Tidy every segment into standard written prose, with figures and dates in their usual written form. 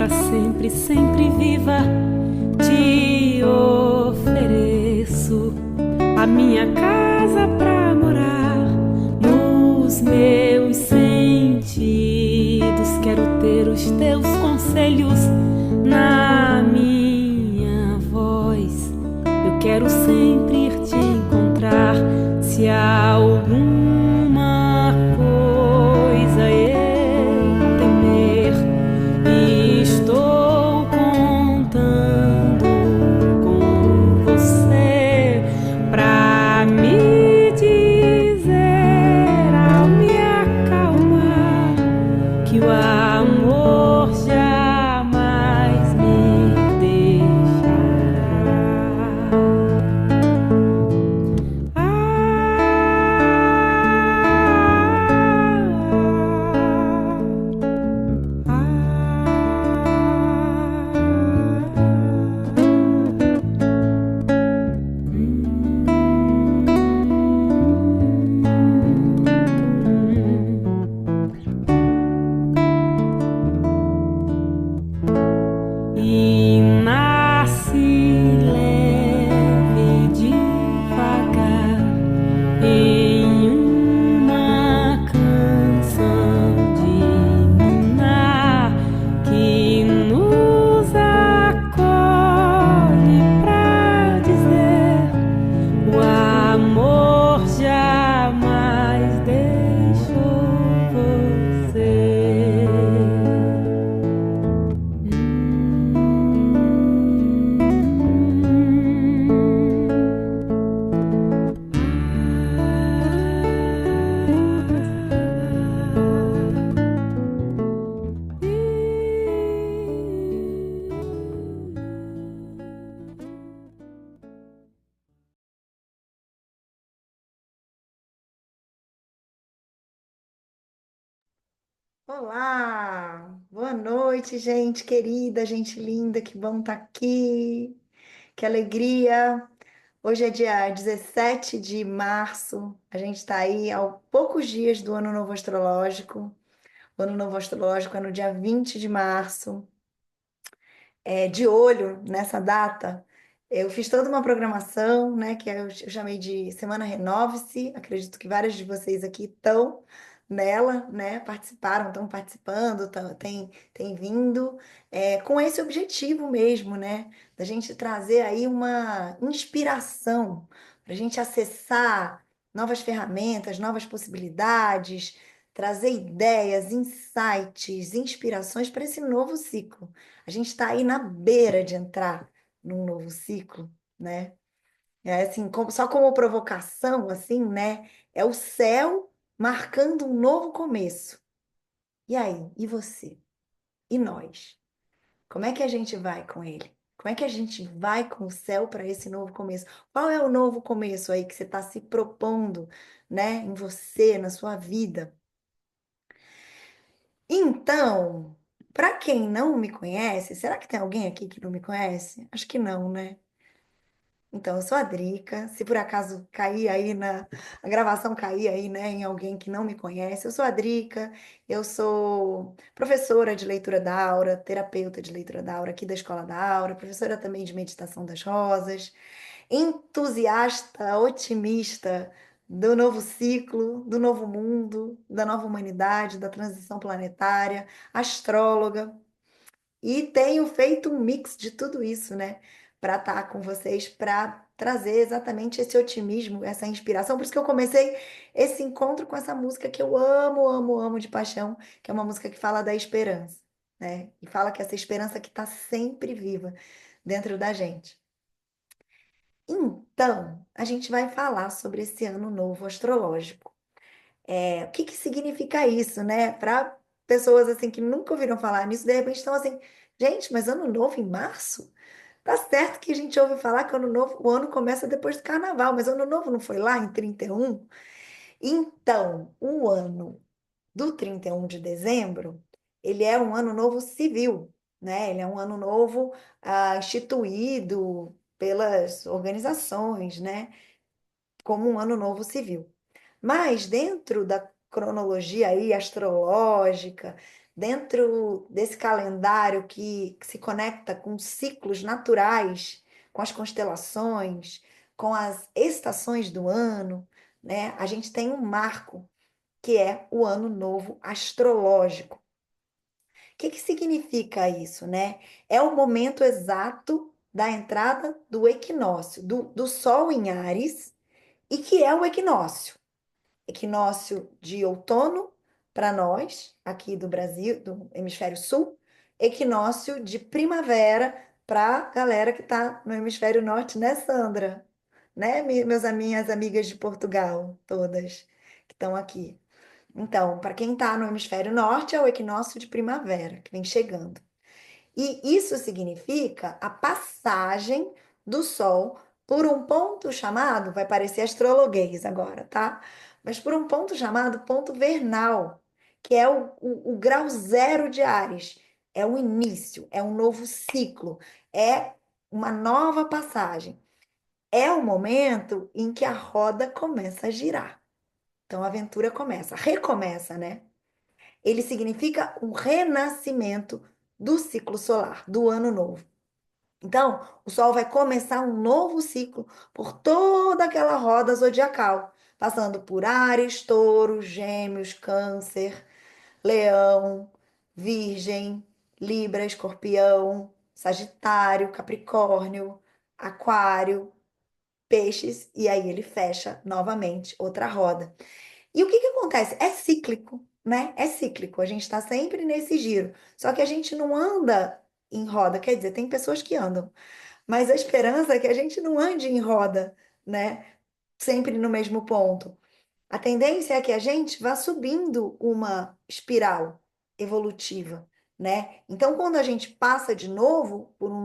para sempre, sempre viva, te ofereço a minha casa pra morar nos meus sentidos. Quero ter os teus conselhos na minha voz. Eu quero sempre ir te encontrar. Se há alguma coisa eu temer, estou contando com você pra me dizer ao me acalmar que o amor jamais me deixará. E nasce leve devagar em uma canção de ninar que nos acolhe pra dizer o amor jamais deixou você. Olá, boa noite, gente querida, gente linda, que bom estar aqui, que alegria. Hoje é dia 17 de março, a gente está aí há poucos dias do Ano Novo Astrológico. O Ano Novo Astrológico é no dia 20 de março. De olho nessa data, eu fiz toda uma programação, né, que eu chamei de Semana Renove-se. Acredito que vários de vocês aqui estão nela, né, participaram, estão participando, tem vindo, com esse objetivo mesmo, né, da gente trazer aí uma inspiração, para a gente acessar novas ferramentas, novas possibilidades, trazer ideias, insights, inspirações para esse novo ciclo. A gente está aí na beira de entrar num novo ciclo, né? É assim, só como provocação, assim, né? É o céu marcando um novo começo. E aí? E você? E nós? Como é que a gente vai com ele? Como é que a gente vai com o céu para esse novo começo? Qual é o novo começo aí que você está se propondo, né? Em você, na sua vida? Então, para quem não me conhece, será que tem alguém aqui que não me conhece? Acho que não, né? Então, eu sou a Drica. Se por acaso cair aí a gravação cair aí, né, em alguém que não me conhece, eu sou a Drica. Eu sou professora de leitura da aura, terapeuta de leitura da aura aqui da Escola da Aura, professora também de meditação das rosas, entusiasta, otimista do novo ciclo, do novo mundo, da nova humanidade, da transição planetária, astróloga. E tenho feito um mix de tudo isso, né? Para estar com vocês, para trazer exatamente esse otimismo, essa inspiração. Por isso que eu comecei esse encontro com essa música que eu amo, amo, amo de paixão, que é uma música que fala da esperança, né? E fala que essa esperança que está sempre viva dentro da gente. Então, a gente vai falar sobre esse ano novo astrológico. O que que significa isso, né? Para pessoas assim que nunca ouviram falar nisso, de repente estão assim, gente, mas ano novo em março? Tá certo que a gente ouve falar que ano novo, o ano começa depois do carnaval, mas ano novo não foi lá em 31? Então, o ano do 31 de dezembro, ele é um ano novo civil, né? Ele é um ano novo instituído pelas organizações, né? Como um ano novo civil. Mas dentro da cronologia aí astrológica, dentro desse calendário que se conecta com ciclos naturais, com as constelações, com as estações do ano, né? A gente tem um marco que é o Ano Novo Astrológico. O que que significa isso, né? É o momento exato da entrada do equinócio, do Sol em Áries, e que é o equinócio. Equinócio de outono para nós, aqui do Brasil, do hemisfério sul, equinócio de primavera para a galera que está no hemisfério norte, né, Sandra? Né, minhas amigas de Portugal, todas que estão aqui. Então, para quem está no hemisfério norte, é o equinócio de primavera, que vem chegando. E isso significa a passagem do Sol por um ponto chamado, vai parecer astrologuês agora, tá? Mas por um ponto chamado ponto vernal, que é o grau zero de Áries. É o início, é um novo ciclo, é uma nova passagem. É o momento em que a roda começa a girar. Então a aventura começa, recomeça, né? Ele significa um renascimento do ciclo solar, do ano novo. Então, o Sol vai começar um novo ciclo por toda aquela roda zodiacal, passando por Áries, Touro, Gêmeos, Câncer, Leão, Virgem, Libra, Escorpião, Sagitário, Capricórnio, Aquário, Peixes, e aí ele fecha novamente outra roda. E o que que acontece? É cíclico, né? É cíclico. A gente está sempre nesse giro. Só que a gente não anda em roda. Quer dizer, tem pessoas que andam. Mas a esperança é que a gente não ande em roda, né? Sempre no mesmo ponto. A tendência é que a gente vá subindo uma espiral evolutiva, né? Então, quando a gente passa de novo por um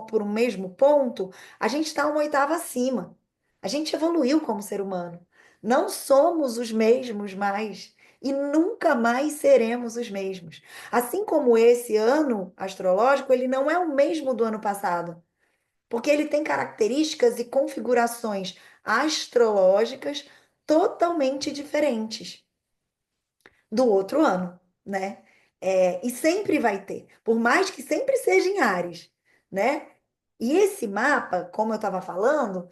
por um mesmo ponto, a gente está uma oitava acima. A gente evoluiu como ser humano. Não somos os mesmos mais e nunca mais seremos os mesmos. Assim como esse ano astrológico, ele não é o mesmo do ano passado, porque ele tem características e configurações astrológicas totalmente diferentes do outro ano, né? E sempre vai ter, por mais que sempre seja em Áries, né? E esse mapa, como eu estava falando,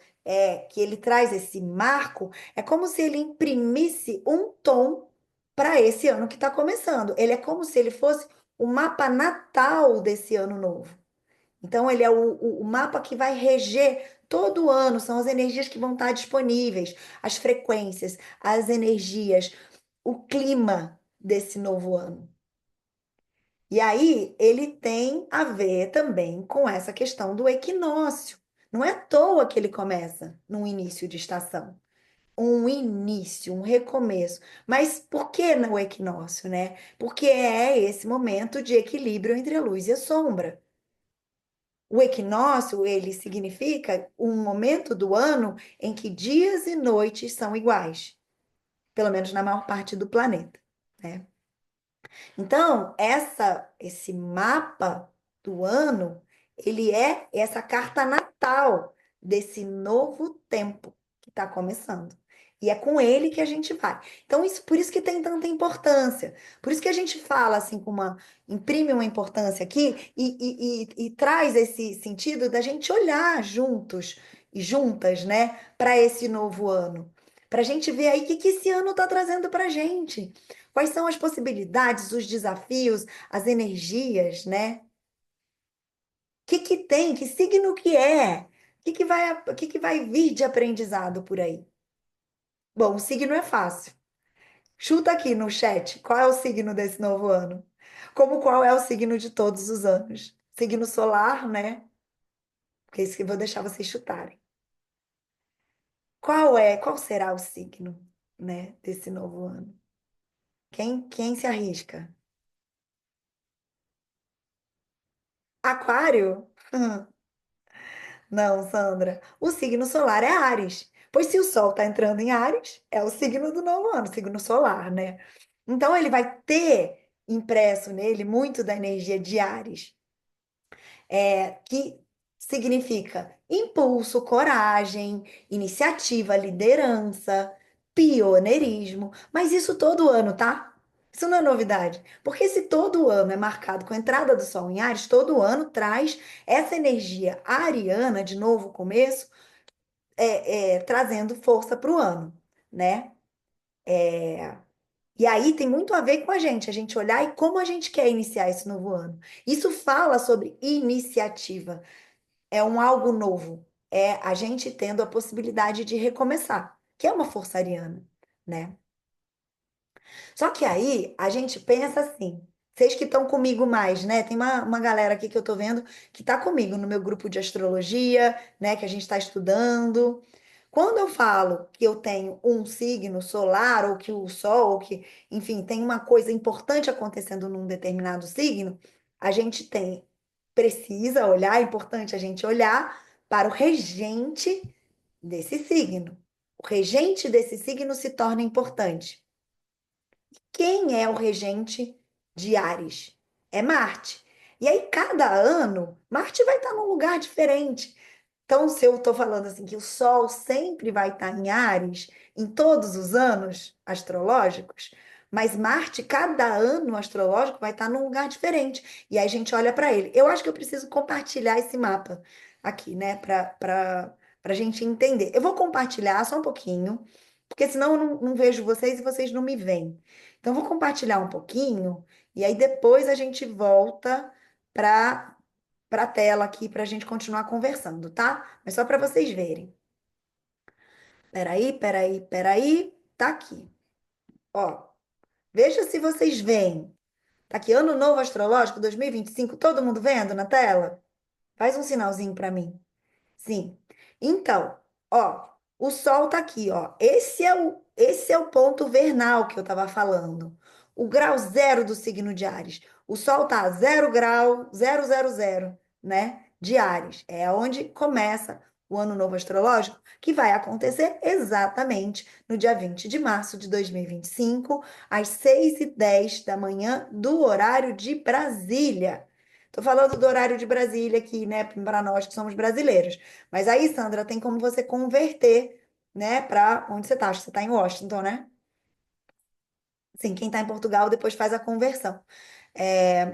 que ele traz esse marco, é como se ele imprimisse um tom para esse ano que está começando. Ele é como se ele fosse o mapa natal desse ano novo. Então, ele é o mapa que vai reger todo o ano, são as energias que vão estar disponíveis, as frequências, as energias, o clima desse novo ano. E aí, ele tem a ver também com essa questão do equinócio. Não é à toa que ele começa num início de estação. Um início, um recomeço. Mas por que no equinócio, né? Porque é esse momento de equilíbrio entre a luz e a sombra. O equinócio, ele significa um momento do ano em que dias e noites são iguais, pelo menos na maior parte do planeta, né? Então, esse mapa do ano, ele é essa carta natal desse novo tempo que está começando. E é com ele que a gente vai. Então, por isso que tem tanta importância. Por isso que a gente fala assim, imprime uma importância aqui e traz esse sentido da gente olhar juntos e juntas, né, para esse novo ano. Para a gente ver aí o que esse ano está trazendo para a gente. Quais são as possibilidades, os desafios, as energias, né? O que que tem? Que signo que é? O que que vai vir de aprendizado por aí? Bom, o signo é fácil. Chuta aqui no chat qual é o signo desse novo ano. Como qual é o signo de todos os anos? Signo solar, né? Porque é isso que eu vou deixar vocês chutarem. Qual será o signo, né, desse novo ano? Quem se arrisca? Aquário? Não, Sandra. O signo solar é Áries. Pois se o Sol está entrando em Áries, é o signo do novo ano, signo solar, né? Então ele vai ter impresso nele muito da energia de Áries, que significa impulso, coragem, iniciativa, liderança, pioneirismo. Mas isso todo ano, tá? Isso não é novidade. Porque se todo ano é marcado com a entrada do Sol em Áries, todo ano traz essa energia ariana, de novo começo, trazendo força para o ano, né? E aí tem muito a ver com a gente olhar e como a gente quer iniciar esse novo ano. Isso fala sobre iniciativa, é um algo novo, é a gente tendo a possibilidade de recomeçar, que é uma força ariana, né? Só que aí a gente pensa assim, vocês que estão comigo mais, né? Tem uma galera aqui que eu tô vendo que tá comigo no meu grupo de astrologia, né? Que a gente está estudando. Quando eu falo que eu tenho um signo solar, ou que o Sol, ou que, enfim, tem uma coisa importante acontecendo num determinado signo, a gente precisa olhar, é importante a gente olhar para o regente desse signo. O regente desse signo se torna importante. Quem é o regente de Áries? É Marte. E aí, cada ano, Marte vai estar num lugar diferente. Então, se eu estou falando assim que o Sol sempre vai estar em Áries, em todos os anos astrológicos, mas Marte, cada ano astrológico, vai estar num lugar diferente. E aí a gente olha para ele. Eu acho que eu preciso compartilhar esse mapa aqui, né, para a gente entender. Eu vou compartilhar só um pouquinho, porque senão eu não vejo vocês e vocês não me veem. Então, eu vou compartilhar um pouquinho, e aí depois a gente volta para a tela aqui para a gente continuar conversando, tá? Mas só para vocês verem. Peraí. Tá aqui. Ó, veja se vocês veem. Tá aqui, Ano Novo Astrológico 2025. Todo mundo vendo na tela? Faz um sinalzinho para mim. Sim. Então, ó, o Sol tá aqui, ó. Esse é o ponto vernal que eu tava falando. O grau zero do signo de Áries. O Sol tá a 0 grau, 000, né? De Áries. É onde começa o ano novo astrológico, que vai acontecer exatamente no dia 20 de março de 2025, às 6h10 da manhã, do horário de Brasília. Tô falando do horário de Brasília aqui, né, para nós que somos brasileiros. Mas aí, Sandra, tem como você converter, né, para onde você tá? Acho que você tá em Washington, né? Sim, quem tá em Portugal depois faz a conversão.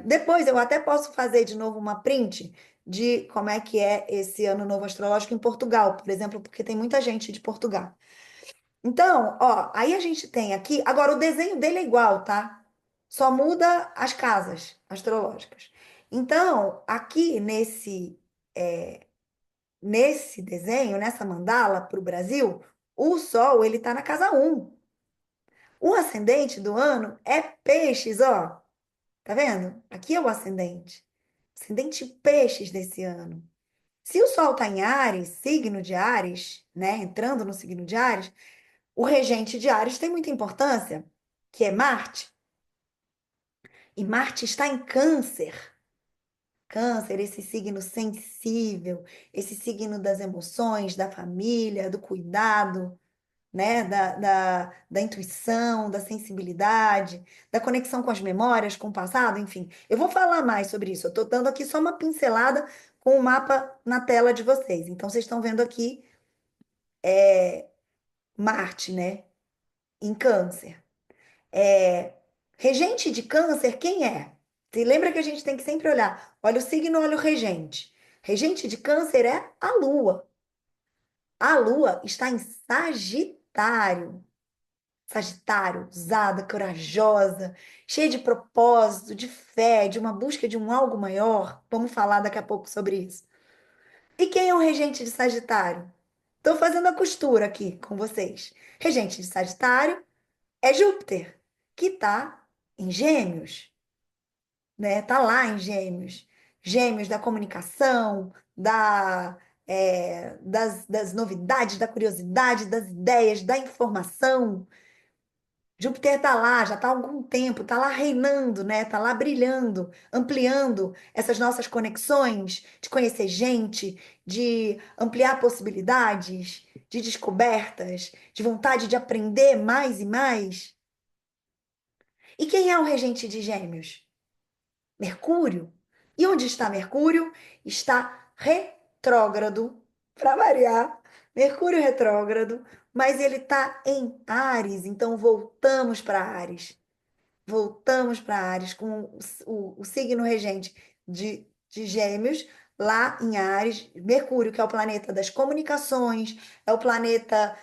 Depois eu até posso fazer de novo uma print de como é que é esse ano novo astrológico em Portugal, por exemplo, porque tem muita gente de Portugal. Então, ó, aí a gente tem aqui. Agora, o desenho dele é igual, tá? Só muda as casas astrológicas. Então, aqui nesse desenho, nessa mandala para o Brasil, o Sol, ele tá na casa um. O ascendente do ano é Peixes, ó. Tá vendo? Aqui é o ascendente. Ascendente Peixes desse ano. Se o Sol tá em Áries, signo de Áries, né? Entrando no signo de Áries, o regente de Áries tem muita importância, que é Marte. E Marte está em Câncer. Câncer, esse signo sensível, esse signo das emoções, da família, do cuidado, né? Da intuição, da sensibilidade, da conexão com as memórias, com o passado, enfim. Eu vou falar mais sobre isso. Eu estou dando aqui só uma pincelada com o mapa na tela de vocês. Então, vocês estão vendo aqui Marte, né? Em Câncer. É, regente de Câncer, quem é? Você lembra que a gente tem que sempre olhar, olha o signo, olha o regente. Regente de Câncer é a Lua. A Lua está em Sagitário. Sagitário, ousada, corajosa, cheia de propósito, de fé, de uma busca de um algo maior. Vamos falar daqui a pouco sobre isso. E quem é o regente de Sagitário? Estou fazendo a costura aqui com vocês. Regente de Sagitário é Júpiter, que está em Gêmeos, né? Tá lá em Gêmeos. Gêmeos da comunicação, das novidades, da curiosidade, das ideias, da informação. Júpiter está lá, já está há algum tempo, está lá reinando, né? Está lá brilhando, ampliando essas nossas conexões, de conhecer gente, de ampliar possibilidades, de descobertas, de vontade de aprender mais e mais. E quem é o regente de Gêmeos? Mercúrio. E onde está Mercúrio? Está retrógrado, para variar. Mercúrio retrógrado, mas ele está em Áries, então voltamos para Áries. voltamos para Áries com o signo regente de Gêmeos, lá em Áries, Mercúrio, que é o planeta das comunicações, é o planeta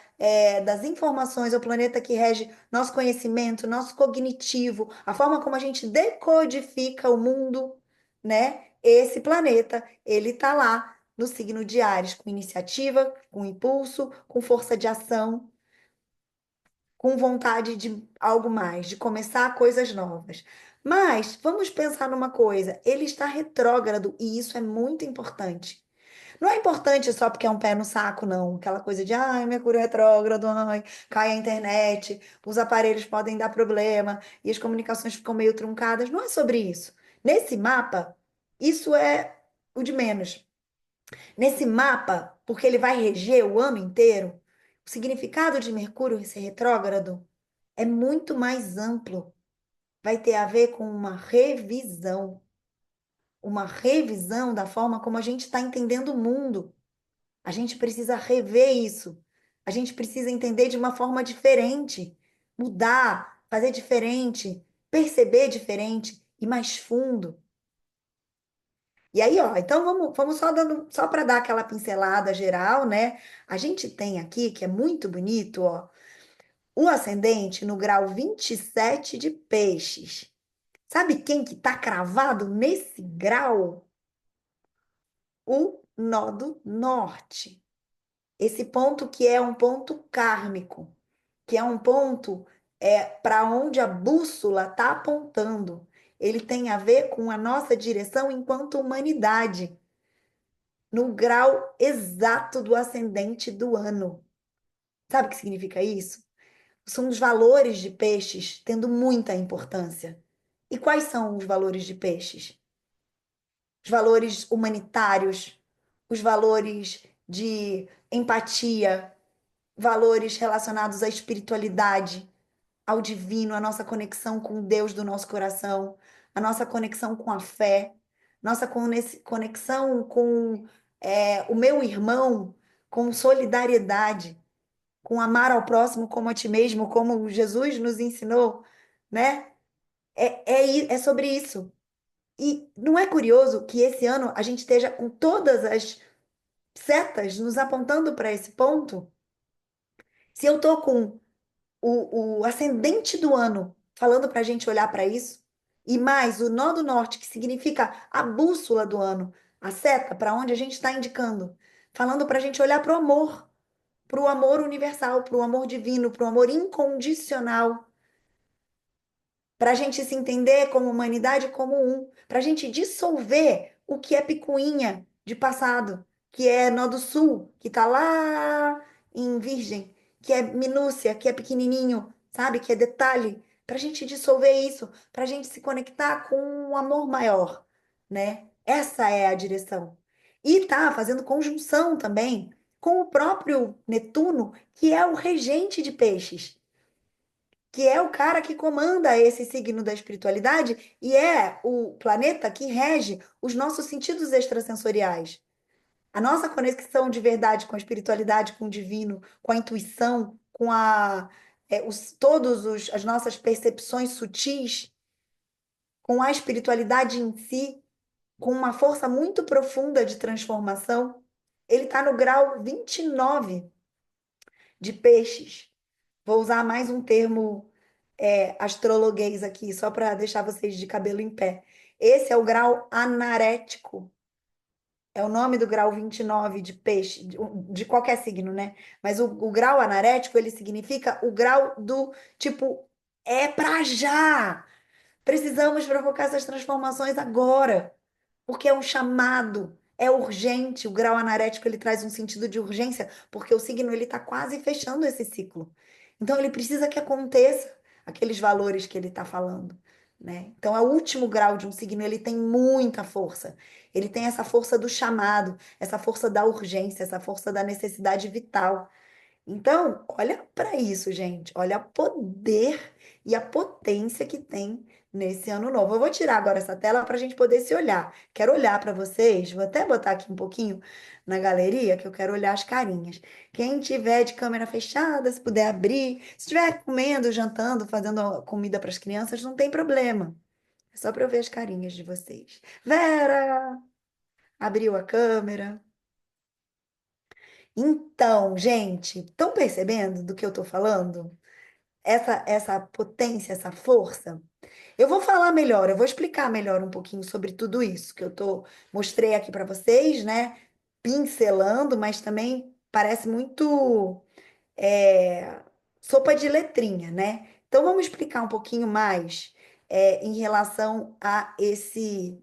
das informações, é o planeta que rege nosso conhecimento, nosso cognitivo, a forma como a gente decodifica o mundo, né? Esse planeta, ele tá lá no signo de Áries, com iniciativa, com impulso, com força de ação, com vontade de algo mais, de começar coisas novas. Mas vamos pensar numa coisa, ele está retrógrado e isso é muito importante. Não é importante só porque é um pé no saco, não. Aquela coisa de, ai, Mercúrio retrógrado, ai, cai a internet, os aparelhos podem dar problema e as comunicações ficam meio truncadas. Não é sobre isso. Nesse mapa, isso é o de menos. Nesse mapa, porque ele vai reger o ano inteiro, o significado de Mercúrio ser retrógrado é muito mais amplo. Vai ter a ver com uma revisão da forma como a gente está entendendo o mundo. A gente precisa rever isso. A gente precisa entender de uma forma diferente, mudar, fazer diferente, perceber diferente e mais fundo. E aí, ó, então vamos só dando, só para dar aquela pincelada geral, né? A gente tem aqui, que é muito bonito, ó, o ascendente no grau 27 de peixes. Sabe quem que tá cravado nesse grau? O nó do norte. Esse ponto que é um ponto kármico, que é um ponto para onde a bússola está apontando. Ele tem a ver com a nossa direção enquanto humanidade, no grau exato do ascendente do ano. Sabe o que significa isso? São os valores de peixes tendo muita importância. E quais são os valores de peixes? Os valores humanitários, os valores de empatia, valores relacionados à espiritualidade, ao divino, a nossa conexão com Deus do nosso coração, a nossa conexão com a fé, nossa conexão com o meu irmão, com solidariedade, com amar ao próximo como a ti mesmo, como Jesus nos ensinou, né? É sobre isso. E não é curioso que esse ano a gente esteja com todas as setas nos apontando para esse ponto? Se eu tô com o ascendente do ano falando para a gente olhar para isso, e mais o nó do norte, que significa a bússola do ano, a seta para onde a gente está indicando, falando para a gente olhar para o amor universal, para o amor divino, para o amor incondicional, para a gente se entender como humanidade como um, para a gente dissolver o que é picuinha de passado, que é nó do sul, que está lá em Virgem, que é minúcia, que é pequenininho, sabe? Que é detalhe, para a gente dissolver isso, para a gente se conectar com um amor maior, né? Essa é a direção. E tá fazendo conjunção também com o próprio Netuno, que é o regente de peixes, que é o cara que comanda esse signo da espiritualidade e é o planeta que rege os nossos sentidos extrasensoriais. A nossa conexão de verdade com a espiritualidade, com o divino, com a intuição, com as nossas percepções sutis, com a espiritualidade em si, com uma força muito profunda de transformação, ele está no grau 29 de peixes. Vou usar mais um termo astrologuês aqui, só para deixar vocês de cabelo em pé. Esse é o grau anarético. É o nome do grau 29 de peixe, de qualquer signo, né? Mas o grau anarético, ele significa o grau do tipo, é pra já! Precisamos provocar essas transformações agora, porque é um chamado, é urgente. O grau anarético ele traz um sentido de urgência, porque o signo ele está quase fechando esse ciclo. Então ele precisa que aconteça aqueles valores que ele está falando, né? Então é o último grau de um signo, ele tem muita força. Ele tem essa força do chamado, essa força da urgência, essa força da necessidade vital. Então, olha para isso, gente. Olha o poder e a potência que tem nesse ano novo. Eu vou tirar agora essa tela para a gente poder se olhar. Quero olhar para vocês, vou até botar aqui um pouquinho na galeria, que eu quero olhar as carinhas. Quem tiver de câmera fechada, se puder abrir, se estiver comendo, jantando, fazendo comida para as crianças, não tem problema. É só para eu ver as carinhas de vocês. Vera, abriu a câmera. Então, gente, estão percebendo do que eu estou falando? Essa potência, essa força? Eu vou falar melhor, eu vou explicar melhor um pouquinho sobre tudo isso que mostrei aqui para vocês, né? Pincelando, mas também parece muito é, sopa de letrinha, né? Então vamos explicar um pouquinho mais em relação a esse.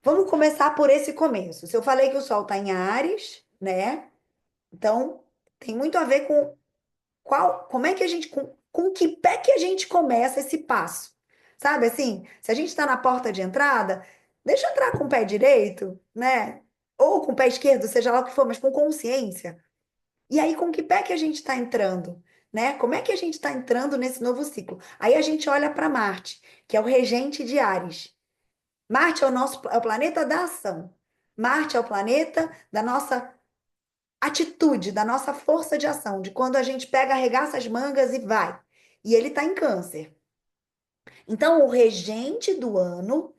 Vamos começar por esse começo. Se eu falei que o Sol está em Áries, né? Então tem muito a ver com como é que a gente, com que pé que a gente começa esse passo? Sabe assim, se a gente está na porta de entrada, deixa eu entrar com o pé direito, né? Ou com o pé esquerdo, seja lá o que for, mas com consciência. E aí, com que pé que a gente está entrando? Né? Como é que a gente está entrando nesse novo ciclo? Aí a gente olha para Marte, que é o regente de Áries. Marte é o planeta da ação. Marte é o planeta da nossa atitude, da nossa força de ação, de quando a gente pega, arregaça as mangas e vai. E ele está em Câncer. Então, o regente do ano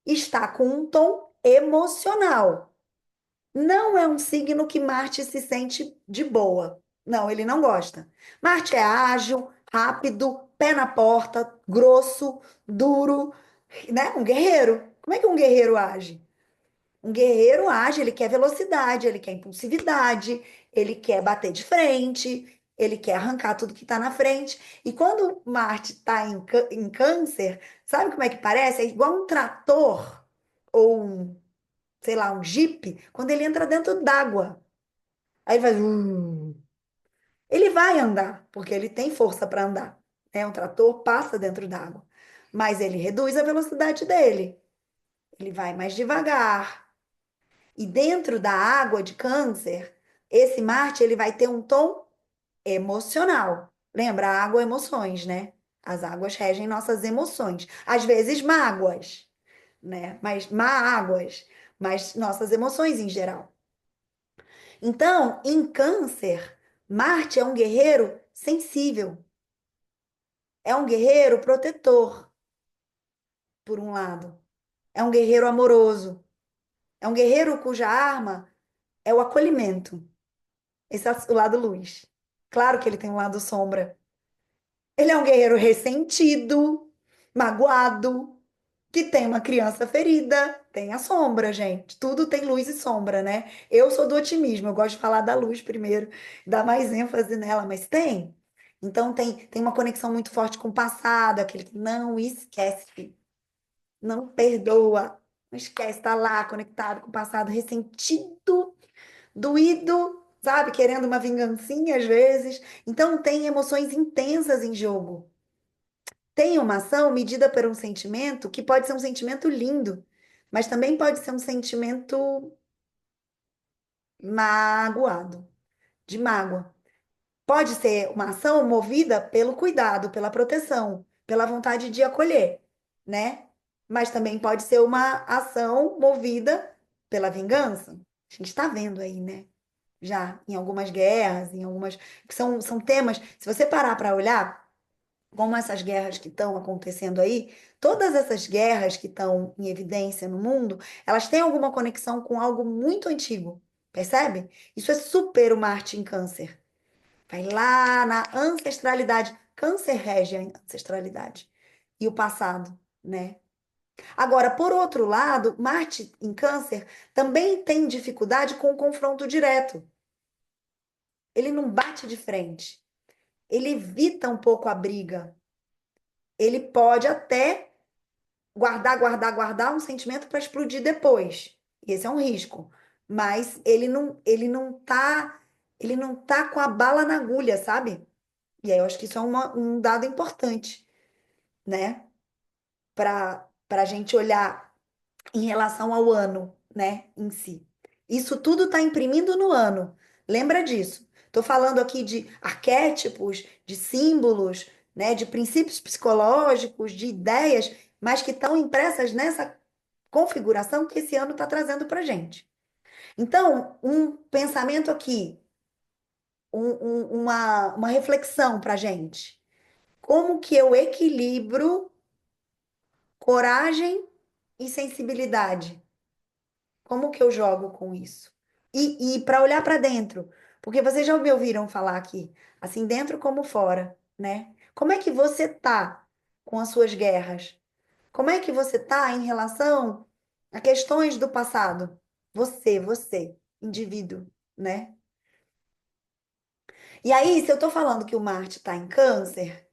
está com um tom emocional. Não é um signo que Marte se sente de boa. Não, ele não gosta. Marte é ágil, rápido, pé na porta, grosso, duro, né? Um guerreiro. Como é que um guerreiro age? Um guerreiro age, ele quer velocidade, ele quer impulsividade, ele quer bater de frente, ele quer arrancar tudo que está na frente. E quando Marte está em Câncer, sabe como é que parece? É igual um trator ou sei lá, um Jeep, quando ele entra dentro d'água. Aí vai. Ele vai andar, porque ele tem força para andar. Né? Um trator passa dentro d'água. Mas ele reduz a velocidade dele. Ele vai mais devagar. E dentro da água de Câncer, esse Marte ele vai ter um tom emocional. Lembra, a água é emoções, né? As águas regem nossas emoções. Às vezes mágoas, né? Mas mágoas, mas nossas emoções em geral. Então, em Câncer, Marte é um guerreiro sensível, é um guerreiro protetor, por um lado, é um guerreiro amoroso, é um guerreiro cuja arma é o acolhimento. Esse é o lado luz. Claro que ele tem um lado sombra. Ele é um guerreiro ressentido, magoado, que tem uma criança ferida, tem a sombra, gente. Tudo tem luz e sombra, né? Eu sou do otimismo, eu gosto de falar da luz primeiro, dar mais ênfase nela, mas tem. Então tem uma conexão muito forte com o passado, aquele que não esquece, não perdoa, não esquece, tá lá conectado com o passado, ressentido, doído, sabe? Querendo uma vingancinha às vezes. Então tem emoções intensas em jogo. Tem uma ação medida por um sentimento que pode ser um sentimento lindo, mas também pode ser um sentimento magoado, de mágoa. Pode ser uma ação movida pelo cuidado, pela proteção, pela vontade de acolher, né? Mas também pode ser uma ação movida pela vingança. A gente está vendo aí, né? Já em algumas guerras, em algumas. Que são temas. Se você parar para olhar, como essas guerras que estão acontecendo aí, todas essas guerras que estão em evidência no mundo, elas têm alguma conexão com algo muito antigo, percebe? Isso é super o Marte em Câncer. Vai lá na ancestralidade. Câncer rege a ancestralidade e o passado, né? Agora, por outro lado, Marte em Câncer também tem dificuldade com o confronto direto. Ele não bate de frente. Ele evita um pouco a briga. Ele pode até guardar um sentimento para explodir depois. E esse é um risco. Mas ele não tá com a bala na agulha, sabe? E aí eu acho que isso é um dado importante, né? Para a gente olhar em relação ao ano, né, em si. Isso tudo está imprimindo no ano. Lembra disso? Estou falando aqui de arquétipos, de símbolos, né, de princípios psicológicos, de ideias, mas que estão impressas nessa configuração que esse ano está trazendo para gente. Então, um pensamento aqui, uma reflexão para gente. Como que eu equilibro coragem e sensibilidade? Como que eu jogo com isso? E para olhar para dentro, porque vocês já me ouviram falar aqui, assim dentro como fora, né? Como é que você tá com as suas guerras? Como é que você tá em relação a questões do passado? Você, indivíduo, né? E aí, se eu tô falando que o Marte tá em Câncer,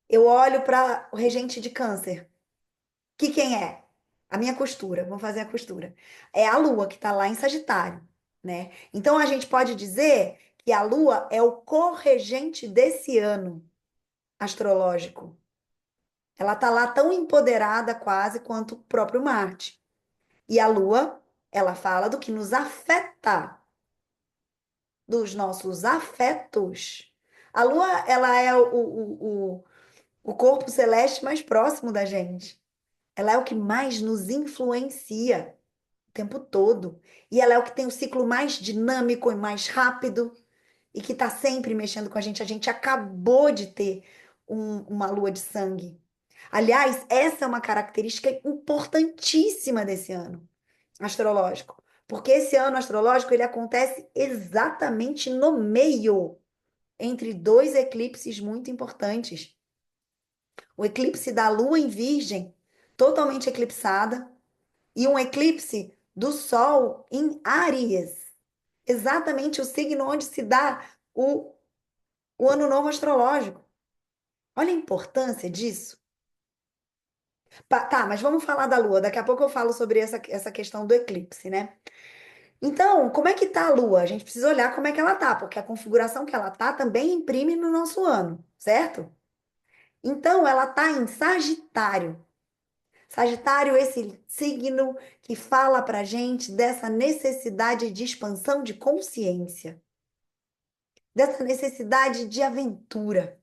eu olho para o regente de Câncer, que quem é? A minha costura, vamos fazer a costura. É a Lua que está lá em Sagitário, né? Então a gente pode dizer que a Lua é o corregente desse ano astrológico. Ela está lá tão empoderada quase quanto o próprio Marte. E a Lua, ela fala do que nos afeta, dos nossos afetos. A Lua, ela é o corpo celeste mais próximo da gente. Ela é o que mais nos influencia o tempo todo. E ela é o que tem o ciclo mais dinâmico e mais rápido e que está sempre mexendo com a gente. A gente acabou de ter uma lua de sangue. Aliás, essa é uma característica importantíssima desse ano astrológico. Porque esse ano astrológico ele acontece exatamente no meio entre dois eclipses muito importantes. O eclipse da lua em Virgem, totalmente eclipsada, e um eclipse do Sol em Áries, exatamente o signo onde se dá o ano novo astrológico. Olha a importância disso. Tá, mas vamos falar da Lua. Daqui a pouco eu falo sobre essa questão do eclipse, né? Então, como é que tá a Lua? A gente precisa olhar como é que ela tá, porque a configuração que ela tá também imprime no nosso ano, certo? Então, ela tá em Sagitário. Sagitário, esse signo que fala pra gente dessa necessidade de expansão de consciência, dessa necessidade de aventura,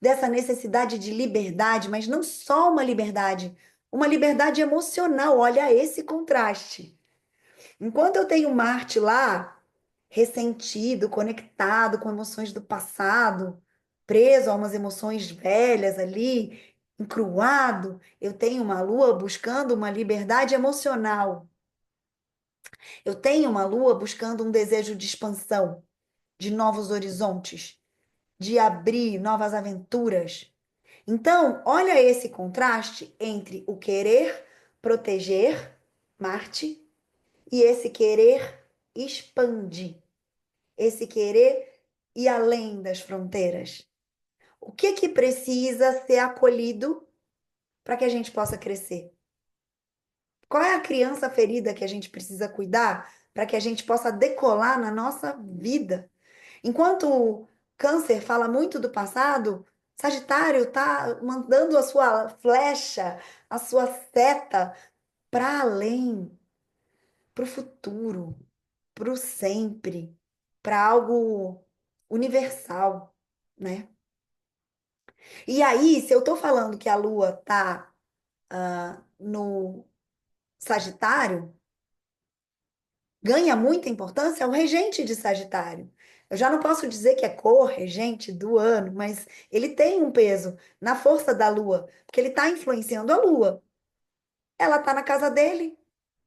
dessa necessidade de liberdade, mas não só uma liberdade emocional. Olha esse contraste. Enquanto eu tenho Marte lá, ressentido, conectado com emoções do passado, preso a umas emoções velhas ali, encruado, eu tenho uma Lua buscando uma liberdade emocional. Eu tenho uma Lua buscando um desejo de expansão, de novos horizontes, de abrir novas aventuras. Então, olha esse contraste entre o querer proteger Marte e esse querer expandir, esse querer ir além das fronteiras. O que que precisa ser acolhido para que a gente possa crescer? Qual é a criança ferida que a gente precisa cuidar para que a gente possa decolar na nossa vida? Enquanto o Câncer fala muito do passado, Sagitário está mandando a sua flecha, a sua seta para além, para o futuro, para o sempre, para algo universal, né? E aí, se eu estou falando que a Lua está no Sagitário, ganha muita importância o regente de Sagitário. Eu já não posso dizer que é co-regente do ano, mas ele tem um peso na força da Lua, porque ele está influenciando a Lua. Ela está na casa dele,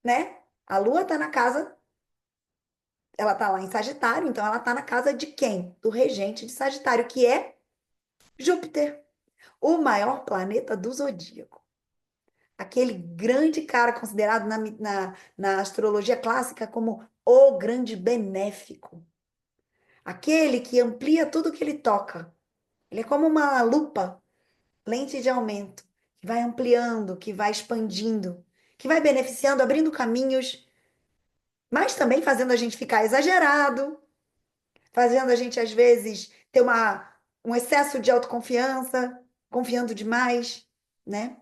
né? A Lua está na casa, ela está lá em Sagitário, então ela está na casa de quem? Do regente de Sagitário, que é Júpiter, o maior planeta do zodíaco. Aquele grande cara considerado na astrologia clássica como o grande benéfico. Aquele que amplia tudo que ele toca. Ele é como uma lupa, lente de aumento, que vai ampliando, que vai expandindo, que vai beneficiando, abrindo caminhos, mas também fazendo a gente ficar exagerado, fazendo a gente, às vezes, ter um excesso de autoconfiança, confiando demais, né?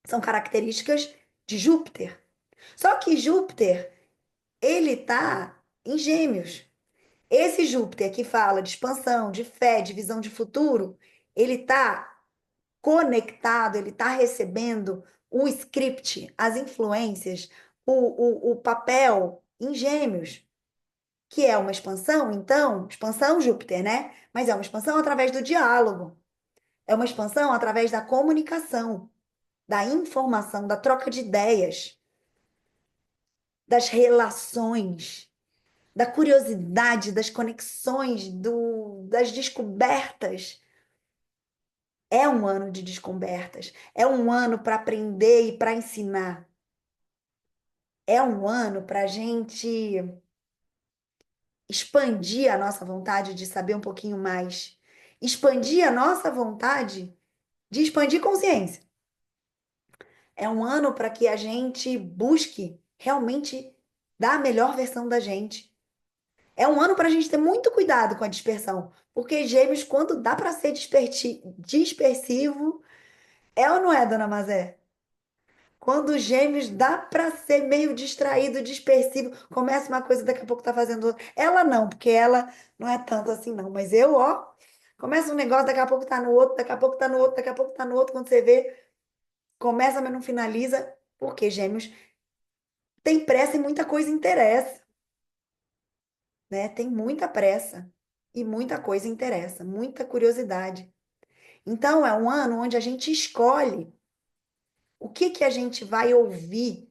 São características de Júpiter. Só que Júpiter, ele tá em Gêmeos. Esse Júpiter que fala de expansão, de fé, de visão de futuro, ele está conectado, ele está recebendo o script, as influências, o papel em Gêmeos, que é uma expansão, então, expansão Júpiter, né? Mas é uma expansão através do diálogo, é uma expansão através da comunicação, da informação, da troca de ideias, das relações, da curiosidade, das conexões, das descobertas. É um ano de descobertas, é um ano para aprender e para ensinar. É um ano para a gente expandir a nossa vontade de saber um pouquinho mais, expandir a nossa vontade de expandir consciência. É um ano para que a gente busque realmente dar a melhor versão da gente. É um ano para a gente ter muito cuidado com a dispersão, porque Gêmeos, quando dá para ser dispersivo, é ou não é, dona Mazé? Quando Gêmeos dá para ser meio distraído, dispersivo, começa uma coisa, daqui a pouco tá fazendo outra. Ela não, porque ela não é tanto assim, não. Mas eu, ó, começa um negócio, daqui a pouco tá no outro, daqui a pouco tá no outro, daqui a pouco tá no outro. Quando você vê, começa, mas não finaliza, porque Gêmeos tem pressa e muita coisa interessa, né? Tem muita pressa e muita coisa interessa, muita curiosidade. Então, é um ano onde a gente escolhe o que que a gente vai ouvir,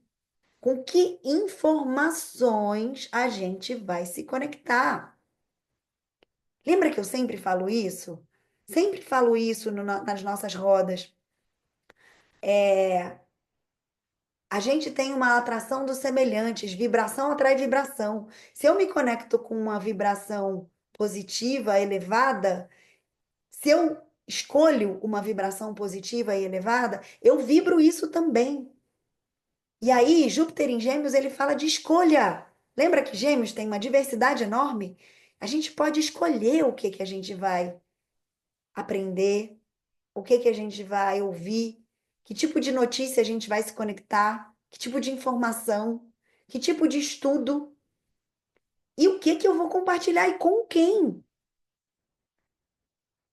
com que informações a gente vai se conectar. Lembra que eu sempre falo isso? Sempre falo isso nas nossas rodas. É, a gente tem uma atração dos semelhantes, vibração atrai vibração. Se eu me conecto com uma vibração positiva, elevada, se eu escolho uma vibração positiva e elevada, eu vibro isso também. E aí, Júpiter em Gêmeos, ele fala de escolha. Lembra que Gêmeos tem uma diversidade enorme? A gente pode escolher o que que a gente vai aprender, o que que a gente vai ouvir, que tipo de notícia a gente vai se conectar, que tipo de informação, que tipo de estudo e o que que eu vou compartilhar e com quem.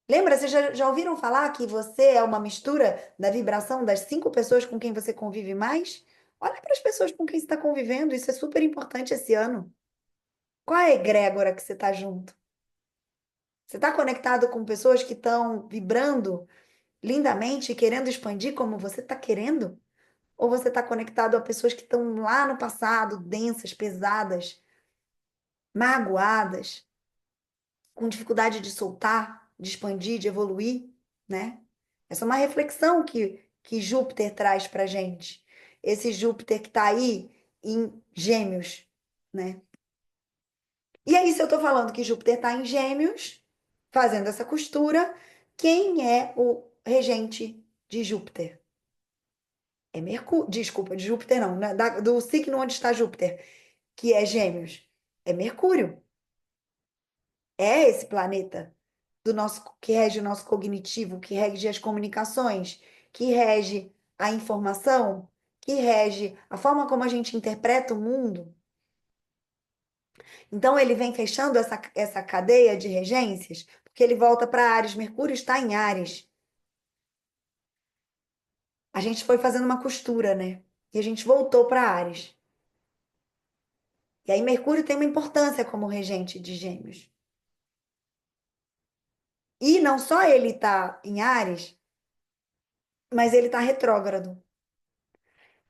Lembra, vocês já ouviram falar que você é uma mistura da vibração das 5 pessoas com quem você convive mais? Olha para as pessoas com quem você está convivendo, isso é super importante esse ano. Qual é a egrégora que você está junto? Você está conectado com pessoas que estão vibrando lindamente, querendo expandir como você está querendo? Ou você está conectado a pessoas que estão lá no passado, densas, pesadas, magoadas, com dificuldade de soltar, de expandir, de evoluir, né? Essa é uma reflexão que Júpiter traz para gente. Esse Júpiter que está aí em Gêmeos, né? E aí, se eu estou falando que Júpiter está em Gêmeos, fazendo essa costura, quem é o regente de Júpiter? É Mercúrio, desculpa, de Júpiter não, né? Do signo onde está Júpiter, que é Gêmeos. É Mercúrio. É esse planeta do nosso que rege o nosso cognitivo, que rege as comunicações, que rege a informação, que rege a forma como a gente interpreta o mundo. Então, ele vem fechando essa cadeia de regências, porque ele volta para Áries. Mercúrio está em Áries. A gente foi fazendo uma costura, né? E a gente voltou para Áries. E aí, Mercúrio tem uma importância como regente de Gêmeos. E não só ele está em Áries, mas ele está retrógrado.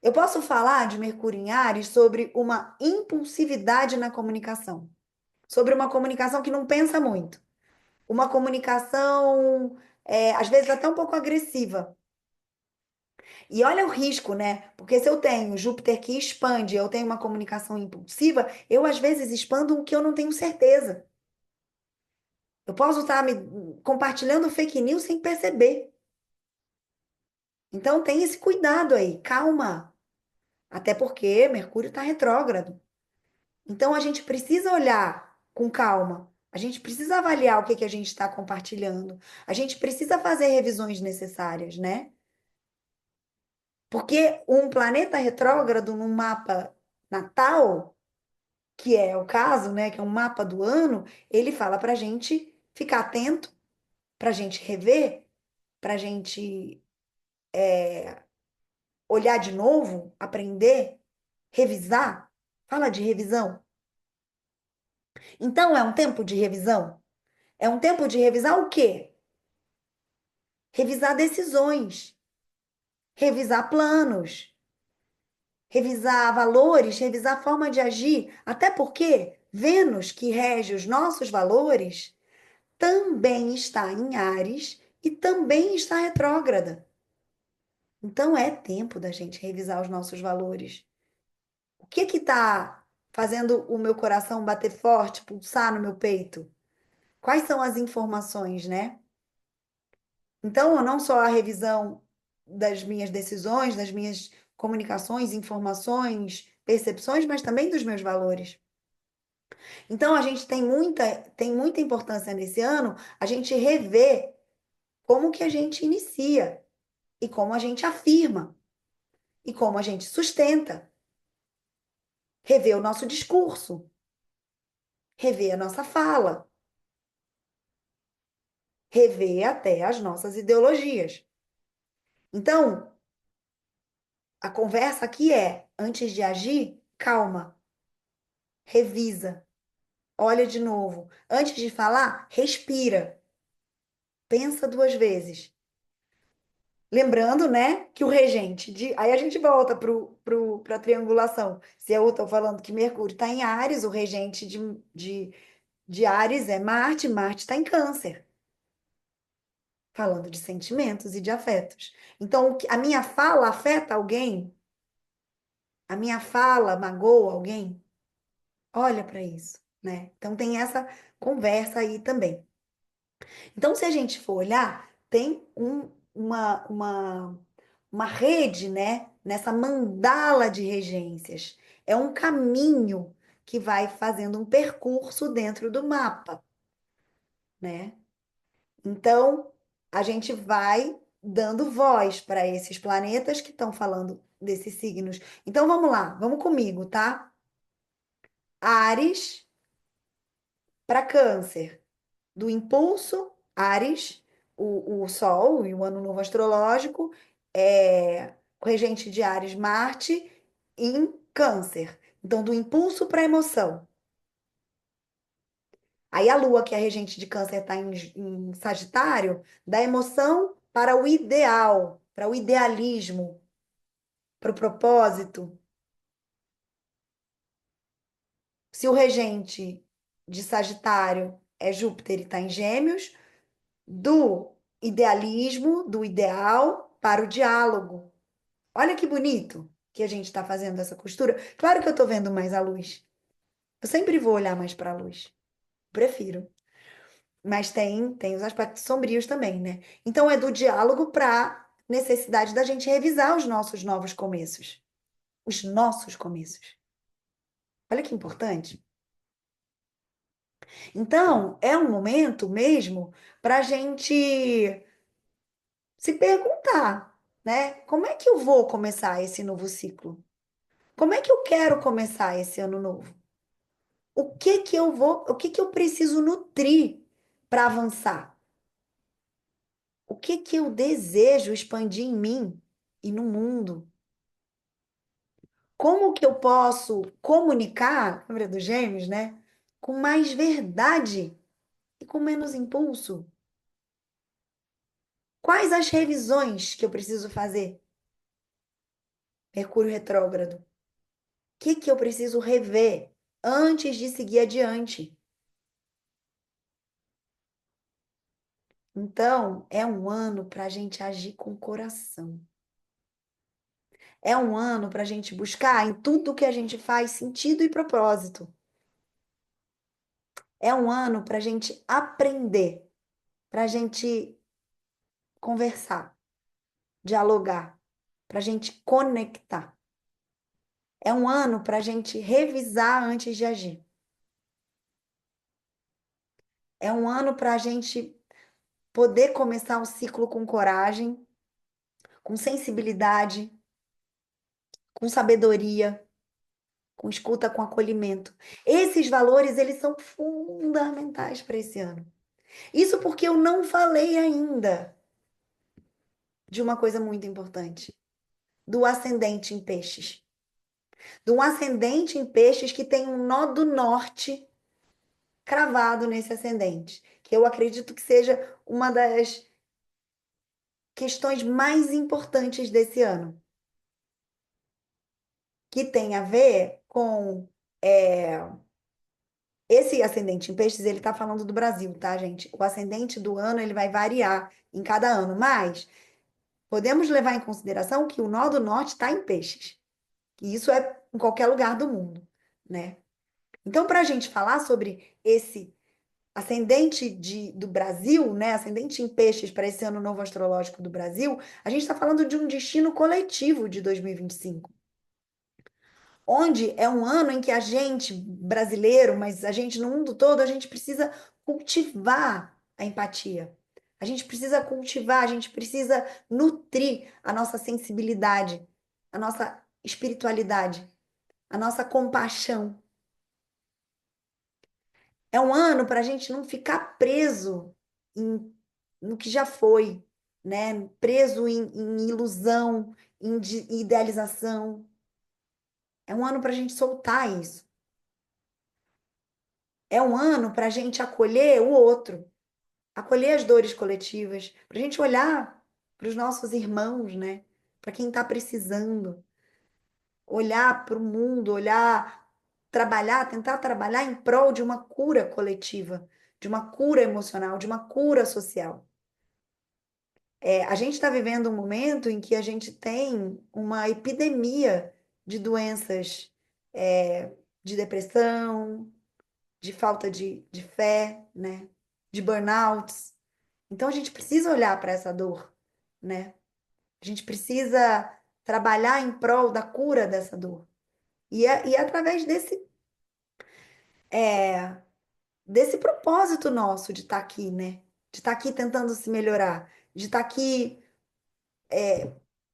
Eu posso falar de Mercúrio em Áries sobre uma impulsividade na comunicação, sobre uma comunicação que não pensa muito, uma comunicação, às vezes, até um pouco agressiva. E olha o risco, né? Porque se eu tenho Júpiter que expande, eu tenho uma comunicação impulsiva, eu às vezes expando o que eu não tenho certeza. Eu posso estar me compartilhando fake news sem perceber. Então tem esse cuidado aí, calma. Até porque Mercúrio está retrógrado. Então a gente precisa olhar com calma. A gente precisa avaliar o que que a gente está compartilhando. A gente precisa fazer revisões necessárias, né? Porque um planeta retrógrado num mapa natal que é o caso, né, que é um mapa do ano, ele fala para a gente ficar atento, para a gente rever, para a gente olhar de novo, aprender, revisar. Fala de revisão. Então, é um tempo de revisão? É um tempo de revisar o quê? Revisar decisões, revisar planos, revisar valores, revisar forma de agir. Até porque Vênus, que rege os nossos valores, também está em Áries e também está retrógrada. Então é tempo da gente revisar os nossos valores. O que que está fazendo o meu coração bater forte, pulsar no meu peito? Quais são as informações, né? Então, não só a revisão das minhas decisões, das minhas comunicações, informações, percepções, mas também dos meus valores. Então, a gente tem muita importância nesse ano a gente rever como que a gente inicia e como a gente afirma e como a gente sustenta, rever o nosso discurso, rever a nossa fala, rever até as nossas ideologias. Então, a conversa aqui é, antes de agir, calma, revisa, olha de novo. Antes de falar, respira, pensa duas vezes. Lembrando, né, que o regente de. Aí a gente volta para a triangulação. Se eu estou falando que Mercúrio está em Áries, o regente de Áries é Marte, Marte está em Câncer, falando de sentimentos e de afetos. Então, a minha fala afeta alguém? A minha fala magoa alguém? Olha para isso, né? Então, tem essa conversa aí também. Então, se a gente for olhar, tem uma rede, né? Nessa mandala de regências. É um caminho que vai fazendo um percurso dentro do mapa, né? Então, a gente vai dando voz para esses planetas que estão falando desses signos. Então, vamos lá, vamos comigo, tá? Áries para Câncer. Do impulso, Áries, o Sol e o ano novo astrológico, o regente de Áries, Marte, em Câncer. Então, do impulso para a emoção. Aí a Lua, que é a regente de Câncer, está em Sagitário, da emoção para o ideal, para o idealismo, para o propósito. Se o regente de Sagitário é Júpiter e está em Gêmeos, do idealismo, do ideal para o diálogo. Olha que bonito que a gente está fazendo essa costura. Claro que eu estou vendo mais a luz. Eu sempre vou olhar mais para a luz. Prefiro. Mas tem os aspectos sombrios também, né? Então é do diálogo para necessidade da gente revisar os nossos novos começos. Os nossos começos. Olha que importante. Então, é um momento mesmo para a gente se perguntar, né? Como é que eu vou começar esse novo ciclo? Como é que eu quero começar esse ano novo? O que que eu preciso nutrir para avançar? O que que eu desejo expandir em mim e no mundo? Como que eu posso comunicar, lembra dos gêmeos, né? Com mais verdade e com menos impulso? Quais as revisões que eu preciso fazer? Mercúrio retrógrado. O que que eu preciso rever antes de seguir adiante? Então, é um ano para a gente agir com o coração. É um ano para a gente buscar em tudo que a gente faz sentido e propósito. É um ano para a gente aprender, para a gente conversar, dialogar, para a gente conectar. É um ano para a gente revisar antes de agir. É um ano para a gente poder começar um ciclo com coragem, com sensibilidade, com sabedoria. com escuta, com acolhimento. Esses valores, eles são fundamentais para esse ano. Isso porque eu não falei ainda de uma coisa muito importante, do ascendente em peixes. De um ascendente em peixes que tem um nó do norte cravado nesse ascendente, que eu acredito que seja uma das questões mais importantes desse ano, que tem a ver com esse ascendente em peixes, ele está falando do Brasil, tá, gente? O ascendente do ano, ele vai variar em cada ano, mas podemos levar em consideração que o nó do norte está em peixes, e isso é em qualquer lugar do mundo, né? Então, para a gente falar sobre esse ascendente do Brasil, né? Ascendente em peixes para esse ano novo astrológico do Brasil, a gente está falando de um destino coletivo de 2025, onde é um ano em que a gente, brasileiro, mas a gente no mundo todo, a gente precisa cultivar a empatia. A gente precisa cultivar, a gente precisa nutrir a nossa sensibilidade, a nossa espiritualidade, a nossa compaixão. É um ano para a gente não ficar preso no que já foi, né? Preso em ilusão, em idealização. É um ano para a gente soltar isso. É um ano para a gente acolher o outro, acolher as dores coletivas, para a gente olhar para os nossos irmãos, né? Para quem está precisando, olhar para o mundo, olhar, trabalhar, tentar trabalhar em prol de uma cura coletiva, de uma cura emocional, de uma cura social. A gente está vivendo um momento em que a gente tem uma epidemia de doenças, de depressão, de falta de fé, né? De burnouts. Então a gente precisa olhar para essa dor, né? A gente precisa trabalhar em prol da cura dessa dor. E é através desse propósito nosso de estar aqui, né? De estar aqui tentando se melhorar, de estar aqui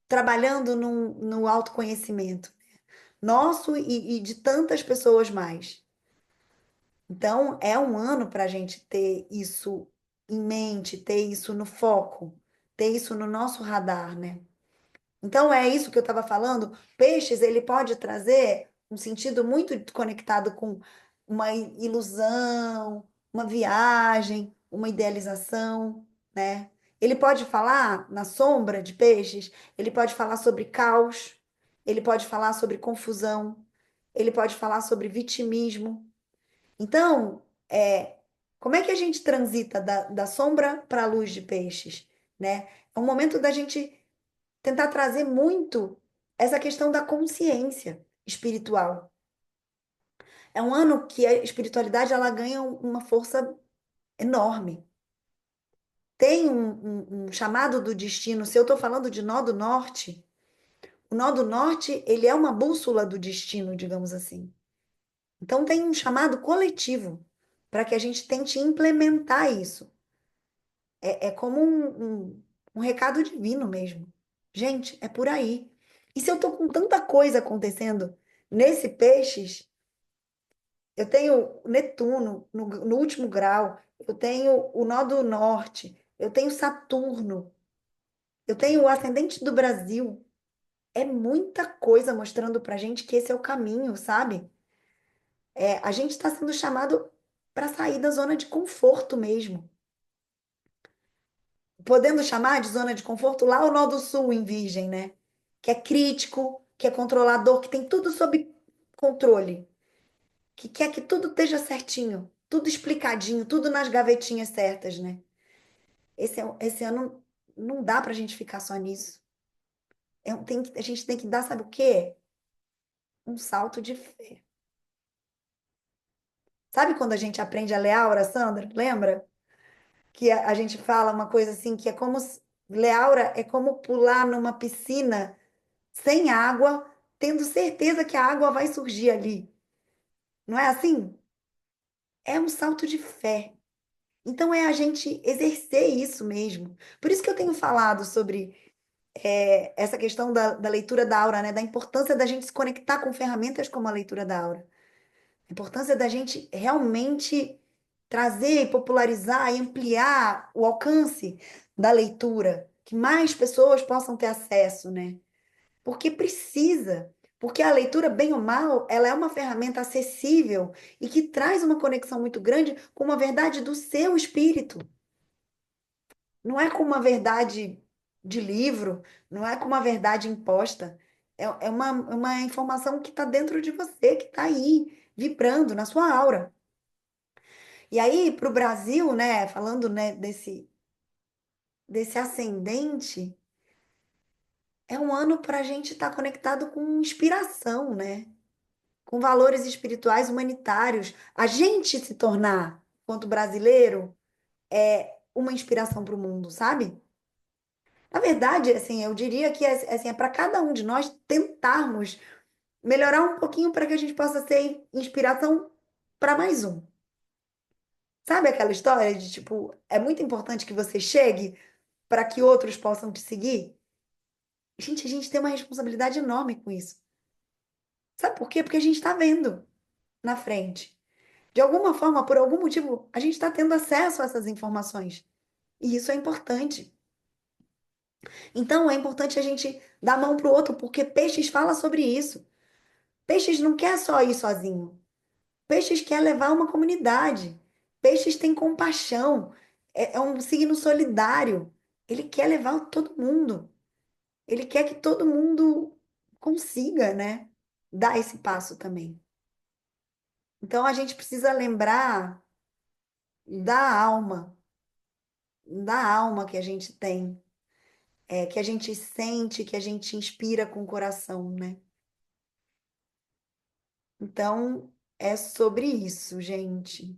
trabalhando no autoconhecimento nosso e de tantas pessoas mais. Então, é um ano para a gente ter isso em mente, ter isso no foco, ter isso no nosso radar, né? Então, é isso que eu estava falando. Peixes, ele pode trazer um sentido muito conectado com uma ilusão, uma viagem, uma idealização, né? Ele pode falar na sombra de peixes, ele pode falar sobre caos, ele pode falar sobre confusão, ele pode falar sobre vitimismo. Então, como é que a gente transita da sombra para a luz de peixes, né? É um momento da gente tentar trazer muito essa questão da consciência espiritual. É um ano que a espiritualidade ela ganha uma força enorme. Tem um chamado do destino. Se eu estou falando de nó do norte, o nó do norte ele é uma bússola do destino, digamos assim. Então tem um chamado coletivo para que a gente tente implementar isso. É como um recado divino mesmo. Gente, é por aí. E se eu tô com tanta coisa acontecendo nesse peixes, eu tenho Netuno no último grau, eu tenho o nó do norte, eu tenho Saturno, eu tenho o ascendente do Brasil. É muita coisa mostrando pra gente que esse é o caminho, sabe? A gente está sendo chamado para sair da zona de conforto mesmo. Podendo chamar de zona de conforto lá o nó do sul em Virgem, né? Que é crítico, que é controlador, que tem tudo sob controle, que quer que tudo esteja certinho, tudo explicadinho, tudo nas gavetinhas certas, né? Esse ano não dá pra gente ficar só nisso. A gente tem que dar, sabe o quê? Um salto de fé. Sabe quando a gente aprende a ler Aura, Sandra? Lembra? Que a gente fala uma coisa assim, que é como ler Aura é como pular numa piscina sem água, tendo certeza que a água vai surgir ali. Não é assim? É um salto de fé. Então é a gente exercer isso mesmo. Por isso que eu tenho falado sobre. essa questão da leitura da aura, né? Da importância da gente se conectar com ferramentas como a leitura da aura. A importância da gente realmente trazer, popularizar e ampliar o alcance da leitura, que mais pessoas possam ter acesso, né? Porque precisa. Porque a leitura, bem ou mal, ela é uma ferramenta acessível e que traz uma conexão muito grande com uma verdade do seu espírito. Não é com uma verdade de livro, não é com uma verdade imposta. É uma informação que está dentro de você, que está aí, vibrando na sua aura. E aí, para o Brasil, né, falando, né, desse ascendente, é um ano para a gente estar conectado com inspiração, né? Com valores espirituais humanitários. A gente se tornar, enquanto brasileiro, uma inspiração para o mundo, sabe? Na verdade, assim, eu diria que assim, é para cada um de nós tentarmos melhorar um pouquinho para que a gente possa ser inspiração para mais um. Sabe aquela história de tipo, é muito importante que você chegue para que outros possam te seguir? Gente, a gente tem uma responsabilidade enorme com isso. Sabe por quê? Porque a gente está vendo na frente. De alguma forma, por algum motivo, a gente está tendo acesso a essas informações. E isso é importante. Então, é importante a gente dar a mão para o outro, porque Peixes fala sobre isso. Peixes não quer só ir sozinho. Peixes quer levar uma comunidade. Peixes tem compaixão. É um signo solidário. Ele quer levar todo mundo. Ele quer que todo mundo consiga, né, dar esse passo também. Então, a gente precisa lembrar da alma, da alma que a gente tem, que a gente sente, que a gente inspira com o coração, né? Então, é sobre isso, gente.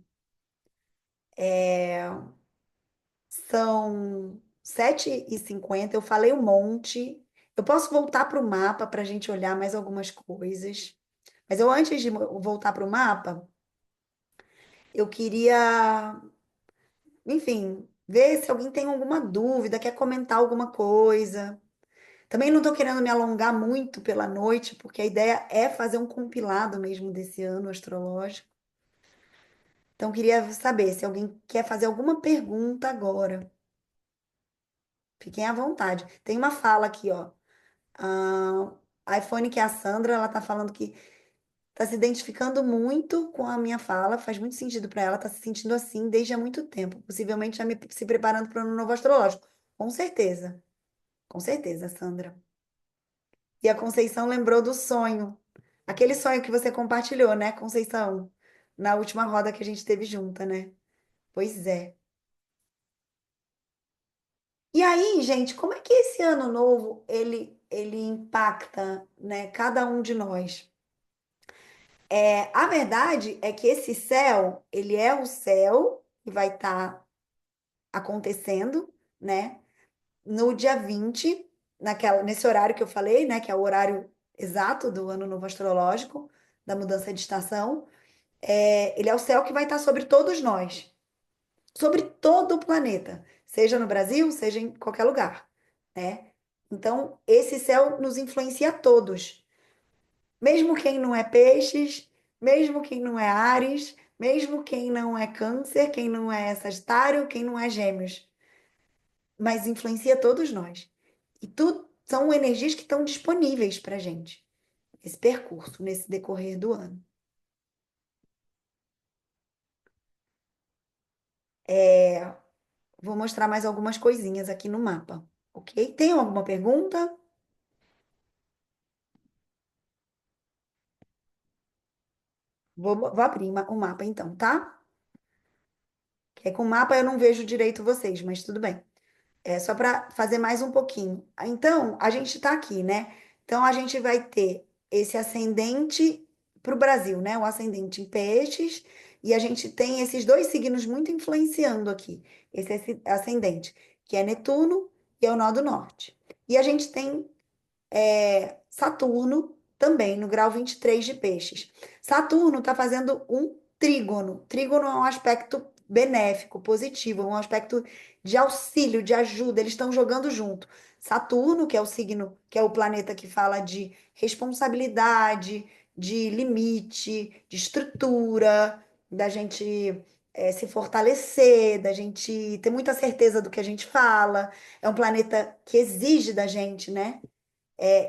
É, São 7h50. Eu falei um monte. Eu posso voltar para o mapa para a gente olhar mais algumas coisas. Mas eu, antes de voltar para o mapa, eu queria, enfim, ver se alguém tem alguma dúvida, quer comentar alguma coisa. Também não estou querendo me alongar muito pela noite, porque a ideia é fazer um compilado mesmo desse ano astrológico. Então, queria saber se alguém quer fazer alguma pergunta agora. Fiquem à vontade. Tem uma fala aqui, ó. A iPhone, que é a Sandra, ela tá falando que tá se identificando muito com a minha fala, faz muito sentido para ela, tá se sentindo assim desde há muito tempo, possivelmente já se preparando para o ano novo astrológico. Com certeza, Sandra. E a Conceição lembrou do sonho, aquele sonho que você compartilhou, né, Conceição? Na última roda que a gente teve junta, né? Pois é. E aí, gente, como é que esse ano novo ele impacta, né, cada um de nós? A verdade é que esse céu, ele é o céu que vai estar acontecendo, né, no dia 20, nesse horário que eu falei, né, que é o horário exato do ano novo astrológico, da mudança de estação. Ele é o céu que vai estar sobre todos nós, sobre todo o planeta, seja no Brasil, seja em qualquer lugar, né? Então, esse céu nos influencia a todos, mesmo quem não é peixes, mesmo quem não é Áries, mesmo quem não é Câncer, quem não é Sagitário, quem não é Gêmeos, mas influencia todos nós. E tudo são energias que estão disponíveis para gente, esse percurso, nesse decorrer do ano. Vou mostrar mais algumas coisinhas aqui no mapa, ok? Tem alguma pergunta? Vou abrir o mapa então, tá? Que com o mapa eu não vejo direito vocês, mas tudo bem. É só para fazer mais um pouquinho. Então, a gente está aqui, né? Então, a gente vai ter esse ascendente para o Brasil, né? O ascendente em peixes, e a gente tem esses dois signos muito influenciando aqui, esse ascendente, que é Netuno e é o nó do norte. E a gente tem Saturno também no grau 23 de peixes. Saturno está fazendo um trígono. Trígono é um aspecto benéfico, positivo, um aspecto de auxílio, de ajuda, eles estão jogando junto. Saturno, que é o signo, que é o planeta que fala de responsabilidade, de limite, de estrutura, da gente se fortalecer, da gente ter muita certeza do que a gente fala. É um planeta que exige da gente, né?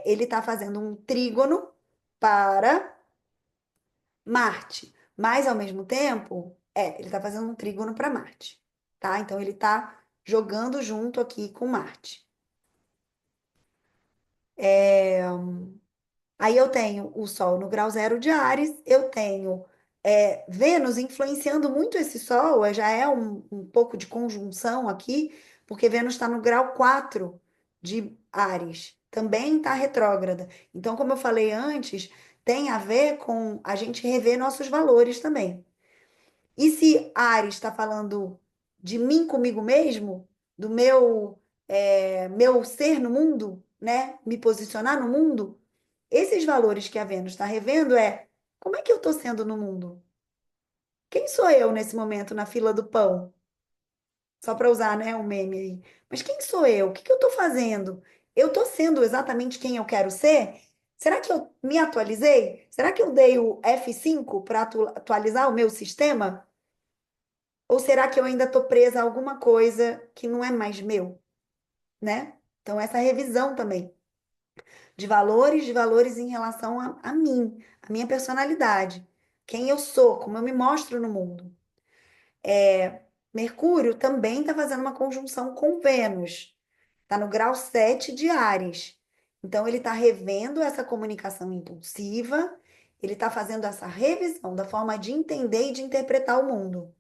Ele está fazendo um trígono para Marte, mas ao mesmo tempo, ele está fazendo um trígono para Marte, tá? Então ele está jogando junto aqui com Marte. Aí eu tenho o Sol no grau zero de Áries, eu tenho Vênus influenciando muito esse Sol, já é um pouco de conjunção aqui, porque Vênus está no grau 4 de Áries, também está retrógrada. Então, como eu falei antes, tem a ver com a gente rever nossos valores também. E se Ares está falando de mim comigo mesmo, do meu ser no mundo, né? Me posicionar no mundo, esses valores que a Vênus está revendo como é que eu estou sendo no mundo? Quem sou eu nesse momento na fila do pão? Só para usar, né, um meme aí. Mas quem sou eu? O que que eu estou fazendo? Eu estou sendo exatamente quem eu quero ser? Será que eu me atualizei? Será que eu dei o F5 para atualizar o meu sistema? Ou será que eu ainda estou presa a alguma coisa que não é mais meu, né? Então, essa revisão também de valores em relação a mim, a minha personalidade, quem eu sou, como eu me mostro no mundo. Mercúrio também está fazendo uma conjunção com Vênus, está no grau 7 de Áries. Então, ele está revendo essa comunicação impulsiva, ele está fazendo essa revisão da forma de entender e de interpretar o mundo.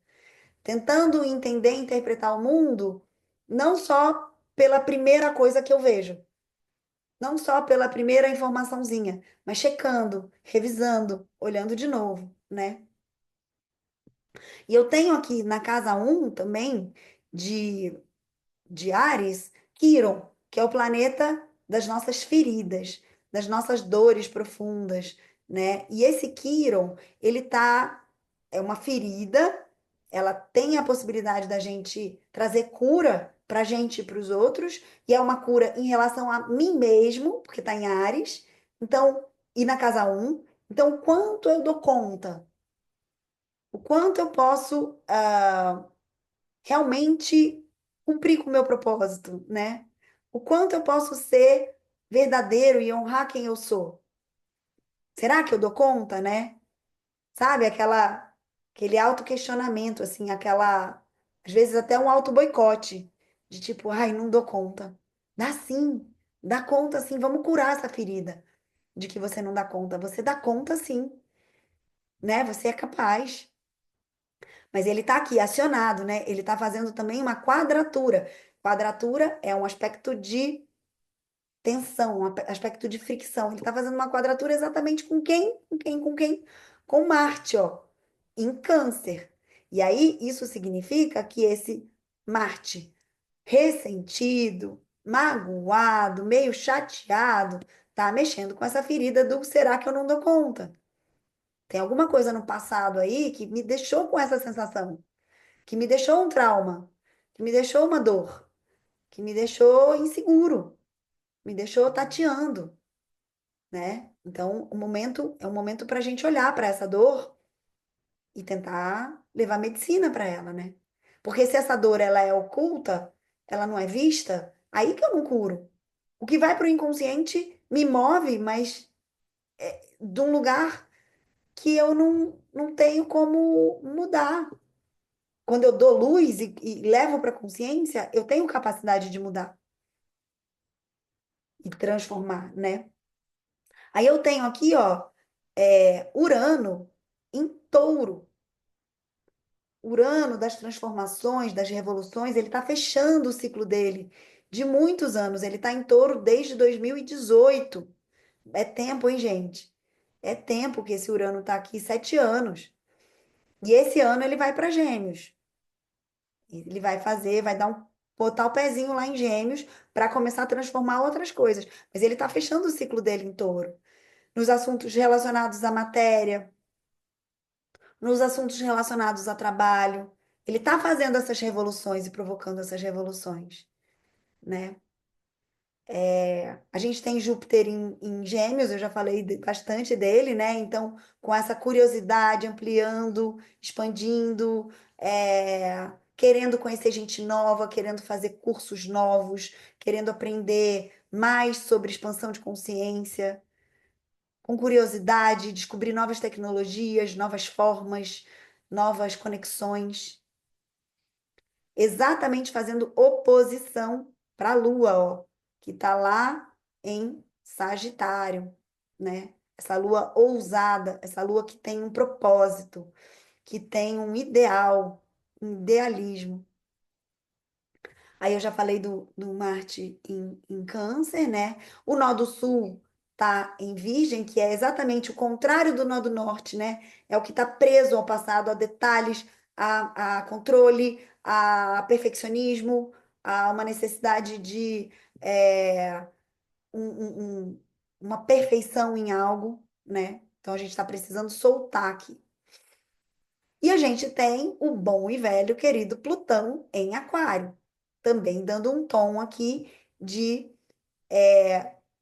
Tentando entender e interpretar o mundo, não só pela primeira coisa que eu vejo, não só pela primeira informaçãozinha, mas checando, revisando, olhando de novo, né? E eu tenho aqui na casa um também de, de Áries, Quiron, que é o planeta das nossas feridas, das nossas dores profundas, né? E esse Quiron, ele tá, é uma ferida, ela tem a possibilidade da gente trazer cura para a gente e para os outros, e é uma cura em relação a mim mesmo, porque está em Áries, então, e na casa um. Então, o quanto eu dou conta, o quanto eu posso realmente cumprir com o meu propósito, né? O quanto eu posso ser verdadeiro e honrar quem eu sou. Será que eu dou conta, né? Sabe, aquele autoquestionamento, assim, às vezes até um auto-boicote, de tipo, ai, não dou conta. Dá sim, dá conta sim, vamos curar essa ferida de que você não dá conta. Você dá conta sim, né? Você é capaz. Mas ele está aqui acionado, né? Ele está fazendo também uma quadratura. Quadratura é um aspecto de tensão, um aspecto de fricção. Ele está fazendo uma quadratura exatamente com quem? Com quem? Com quem? Com Marte, ó, em Câncer. E aí, isso significa que esse Marte ressentido, magoado, meio chateado, tá mexendo com essa ferida do será que eu não dou conta? Tem alguma coisa no passado aí que me deixou com essa sensação, que me deixou um trauma, que me deixou uma dor, que me deixou inseguro, me deixou tateando, né? Então, o momento é um momento para a gente olhar para essa dor e tentar levar medicina para ela, né? Porque se essa dor ela é oculta, ela não é vista, aí que eu não curo. O que vai para o inconsciente me move, mas de um lugar que eu não tenho como mudar. Quando eu dou luz e levo para a consciência, eu tenho capacidade de mudar e transformar, né? Aí eu tenho aqui, ó, Urano em touro. Urano das transformações, das revoluções, ele está fechando o ciclo dele de muitos anos. Ele está em touro desde 2018. É tempo, hein, gente? É tempo que esse Urano está aqui, 7 anos. E esse ano ele vai para Gêmeos. Ele vai fazer, botar o pezinho lá em Gêmeos para começar a transformar outras coisas. Mas ele está fechando o ciclo dele em touro. Nos assuntos relacionados à matéria, nos assuntos relacionados a trabalho. Ele está fazendo essas revoluções e provocando essas revoluções, né? A gente tem Júpiter em Gêmeos, eu já falei bastante dele, né? Então, com essa curiosidade, ampliando, expandindo, querendo conhecer gente nova, querendo fazer cursos novos, querendo aprender mais sobre expansão de consciência, com curiosidade, descobrir novas tecnologias, novas formas, novas conexões, exatamente fazendo oposição para a Lua, ó, que está lá em Sagitário, né? Essa Lua ousada, essa Lua que tem um propósito, que tem um ideal, um idealismo. Aí eu já falei do Marte em Câncer, né? O nó do Sul tá em Virgem, que é exatamente o contrário do nó do Norte, né? É o que está preso ao passado, a detalhes, a controle, a perfeccionismo, a uma necessidade de é, uma perfeição em algo, né? Então a gente está precisando soltar aqui. E a gente tem o bom e velho querido Plutão em Aquário, também dando um tom aqui de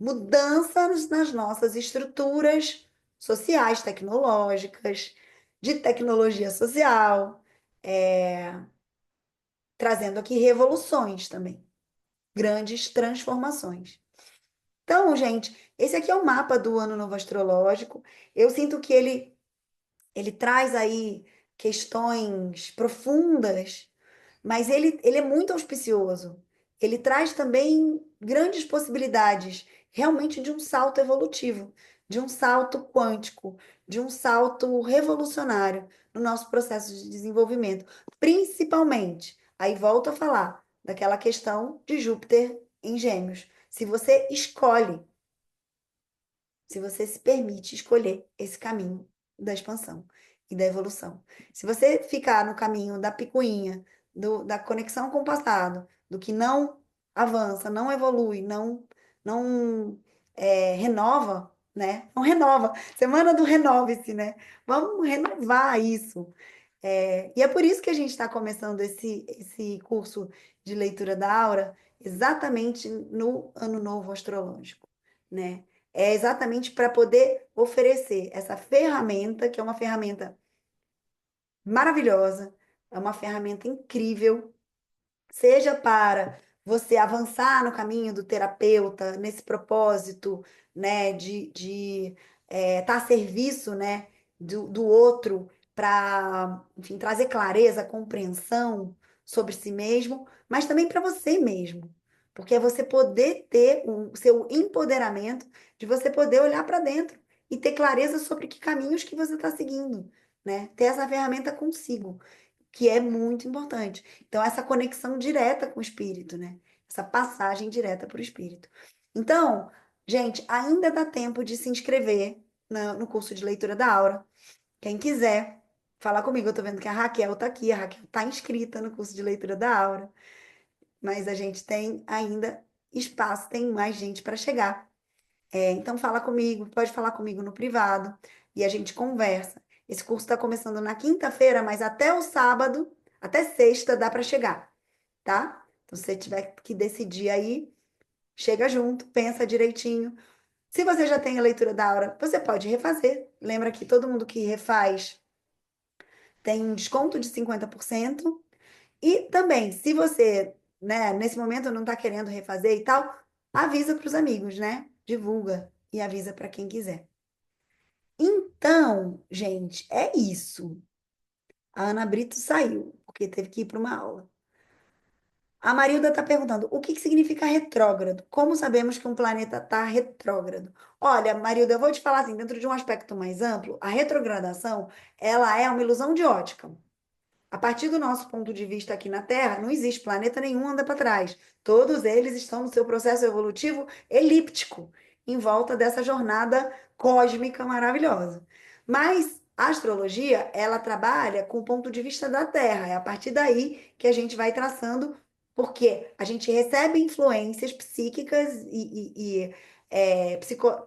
mudanças nas nossas estruturas sociais, tecnológicas, de tecnologia social, é, trazendo aqui revoluções também, grandes transformações. Então, gente, esse aqui é o mapa do Ano Novo Astrológico. Eu sinto que ele traz aí questões profundas, mas ele é muito auspicioso. Ele traz também grandes possibilidades, realmente de um salto evolutivo, de um salto quântico, de um salto revolucionário no nosso processo de desenvolvimento. Principalmente, aí volto a falar daquela questão de Júpiter em Gêmeos. Se você escolhe, se você se permite escolher esse caminho da expansão e da evolução. Se você ficar no caminho da picuinha, da conexão com o passado, do que não avança, não evolui, não renova, né? Não renova. Semana do renove-se, né? Vamos renovar isso. E é por isso que a gente está começando esse curso de leitura da aura exatamente no Ano Novo Astrológico, né? É exatamente para poder oferecer essa ferramenta, que é uma ferramenta maravilhosa, é uma ferramenta incrível, seja para você avançar no caminho do terapeuta, nesse propósito, né, de estar a serviço, né, do outro, para, enfim, trazer clareza, compreensão sobre si mesmo, mas também para você mesmo. Porque é você poder ter o seu empoderamento, de você poder olhar para dentro e ter clareza sobre que caminhos que você está seguindo, né? Ter essa ferramenta consigo, que é muito importante. Então, essa conexão direta com o espírito, né? Essa passagem direta para o espírito. Então, gente, ainda dá tempo de se inscrever no curso de leitura da aura. Quem quiser falar comigo, eu tô vendo que a Raquel tá aqui, a Raquel tá inscrita no curso de leitura da aura, mas a gente tem ainda espaço, tem mais gente para chegar. Então fala comigo, pode falar comigo no privado e a gente conversa. Esse curso está começando na quinta-feira, mas até o sábado, até sexta dá para chegar, tá? Então, se você tiver que decidir aí, chega junto, pensa direitinho. Se você já tem a leitura da aura, você pode refazer. Lembra que todo mundo que refaz tem um desconto de 50%. E também, se você, né, nesse momento não está querendo refazer e tal, avisa para os amigos, né? Divulga e avisa para quem quiser. Então, gente, é isso. A Ana Brito saiu, porque teve que ir para uma aula. A Marilda está perguntando, o que que significa retrógrado? Como sabemos que um planeta está retrógrado? Olha, Marilda, eu vou te falar assim, dentro de um aspecto mais amplo, a retrogradação, ela é uma ilusão de ótica. A partir do nosso ponto de vista aqui na Terra, não existe planeta nenhum anda para trás. Todos eles estão no seu processo evolutivo elíptico, em volta dessa jornada cósmica maravilhosa. Mas a astrologia, ela trabalha com o ponto de vista da Terra. É a partir daí que a gente vai traçando, porque a gente recebe influências psíquicas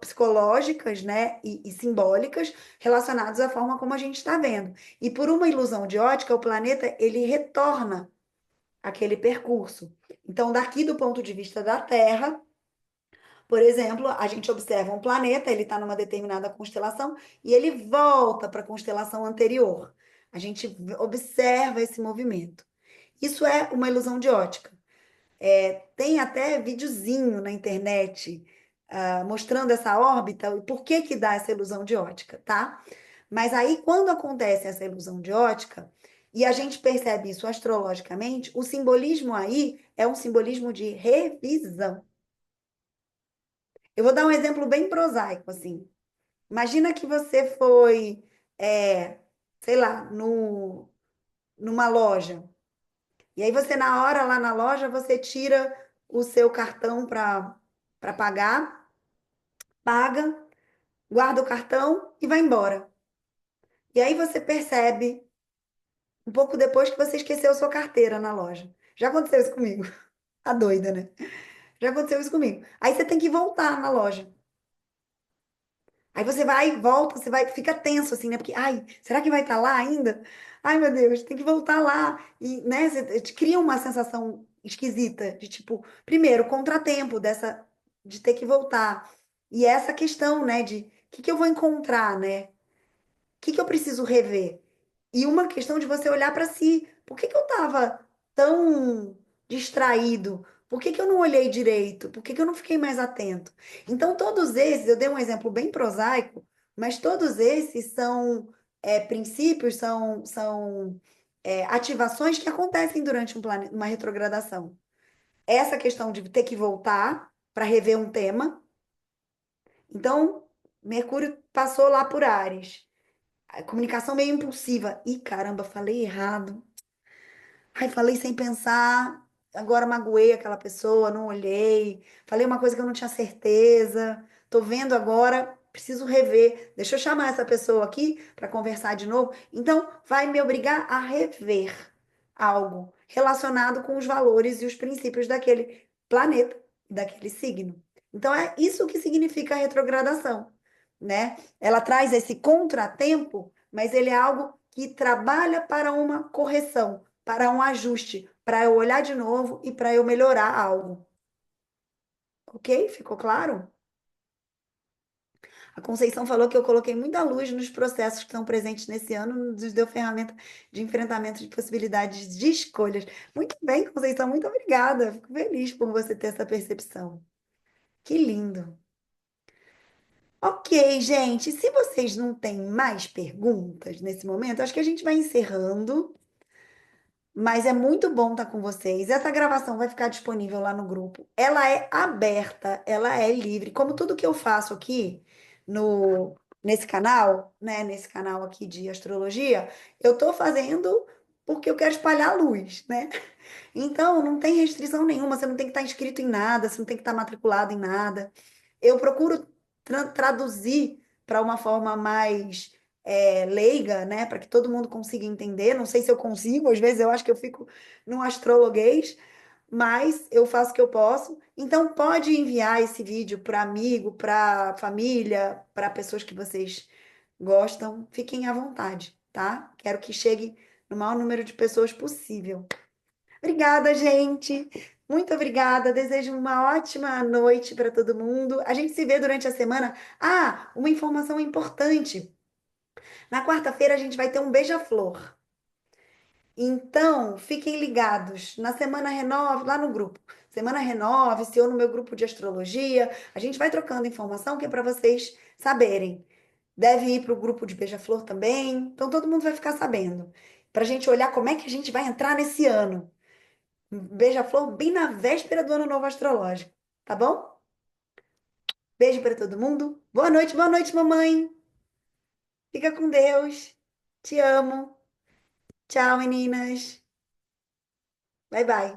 psicológicas, né, e simbólicas relacionadas à forma como a gente está vendo. E por uma ilusão de ótica, o planeta ele retorna aquele percurso. Então, daqui do ponto de vista da Terra, Por exemplo, a gente observa um planeta, ele está numa determinada constelação e ele volta para a constelação anterior. A gente observa esse movimento. Isso é uma ilusão de ótica. Tem até videozinho na internet, mostrando essa órbita e por que que dá essa ilusão de ótica, tá? Mas aí, quando acontece essa ilusão de ótica, e a gente percebe isso astrologicamente, o simbolismo aí é um simbolismo de revisão. Eu vou dar um exemplo bem prosaico, assim. Imagina que você foi, é, sei lá, numa loja. E aí você, na hora, lá na loja, você tira o seu cartão para pagar, paga, guarda o cartão e vai embora. E aí você percebe, um pouco depois, que você esqueceu sua carteira na loja. Já aconteceu isso comigo. Tá doida, né? Já aconteceu isso comigo. Aí você tem que voltar na loja. Aí você vai e volta, você vai, fica tenso assim, né? Porque, ai, será que vai estar lá ainda? Ai, meu Deus, tem que voltar lá. E, né, você te cria uma sensação esquisita de tipo, primeiro, contratempo de ter que voltar. E essa questão, né, de o que eu vou encontrar, né? Que eu preciso rever? E uma questão de você olhar para si. Por que que eu estava tão distraído? Por que que eu não olhei direito? Por que que eu não fiquei mais atento? Então, todos esses, eu dei um exemplo bem prosaico, mas todos esses são princípios, são ativações que acontecem durante uma retrogradação. Essa questão de ter que voltar para rever um tema. Então, Mercúrio passou lá por Áries. A comunicação meio impulsiva. Ih, caramba, falei errado. Ai, falei sem pensar. Agora magoei aquela pessoa, não olhei. Falei uma coisa que eu não tinha certeza. Tô vendo agora, preciso rever. Deixa eu chamar essa pessoa aqui para conversar de novo. Então, vai me obrigar a rever algo relacionado com os valores e os princípios daquele planeta, daquele signo. Então, é isso que significa a retrogradação, né? Ela traz esse contratempo, mas ele é algo que trabalha para uma correção, para um ajuste, para eu olhar de novo e para eu melhorar algo. Ok? Ficou claro? A Conceição falou que eu coloquei muita luz nos processos que estão presentes nesse ano, nos deu ferramenta de enfrentamento de possibilidades de escolhas. Muito bem, Conceição, muito obrigada. Fico feliz por você ter essa percepção. Que lindo. Ok, gente, se vocês não têm mais perguntas nesse momento, acho que a gente vai encerrando. Mas é muito bom estar com vocês. Essa gravação vai ficar disponível lá no grupo. Ela é aberta, ela é livre. Como tudo que eu faço aqui no nesse canal, né, nesse canal aqui de astrologia, eu estou fazendo porque eu quero espalhar a luz, né? Então, não tem restrição nenhuma, você não tem que estar inscrito em nada, você não tem que estar matriculado em nada. Eu procuro traduzir para uma forma mais leiga, né, para que todo mundo consiga entender. Não sei se eu consigo, às vezes eu acho que eu fico num astrologuês, mas eu faço o que eu posso. Então, pode enviar esse vídeo para amigo, para família, para pessoas que vocês gostam. Fiquem à vontade, tá? Quero que chegue no maior número de pessoas possível. Obrigada, gente. Muito obrigada. Desejo uma ótima noite para todo mundo. A gente se vê durante a semana. Ah, uma informação importante. Na quarta-feira a gente vai ter um beija-flor. Então, fiquem ligados. Na Semana Renove, lá no grupo. Semana Renove-se ou no meu grupo de astrologia. A gente vai trocando informação que é para vocês saberem. Deve ir para o grupo de beija-flor também. Então, todo mundo vai ficar sabendo. Para a gente olhar como é que a gente vai entrar nesse ano. Beija-flor bem na véspera do ano novo astrológico, tá bom? Beijo para todo mundo. Boa noite, mamãe. Fica com Deus. Te amo. Tchau, meninas. Bye, bye.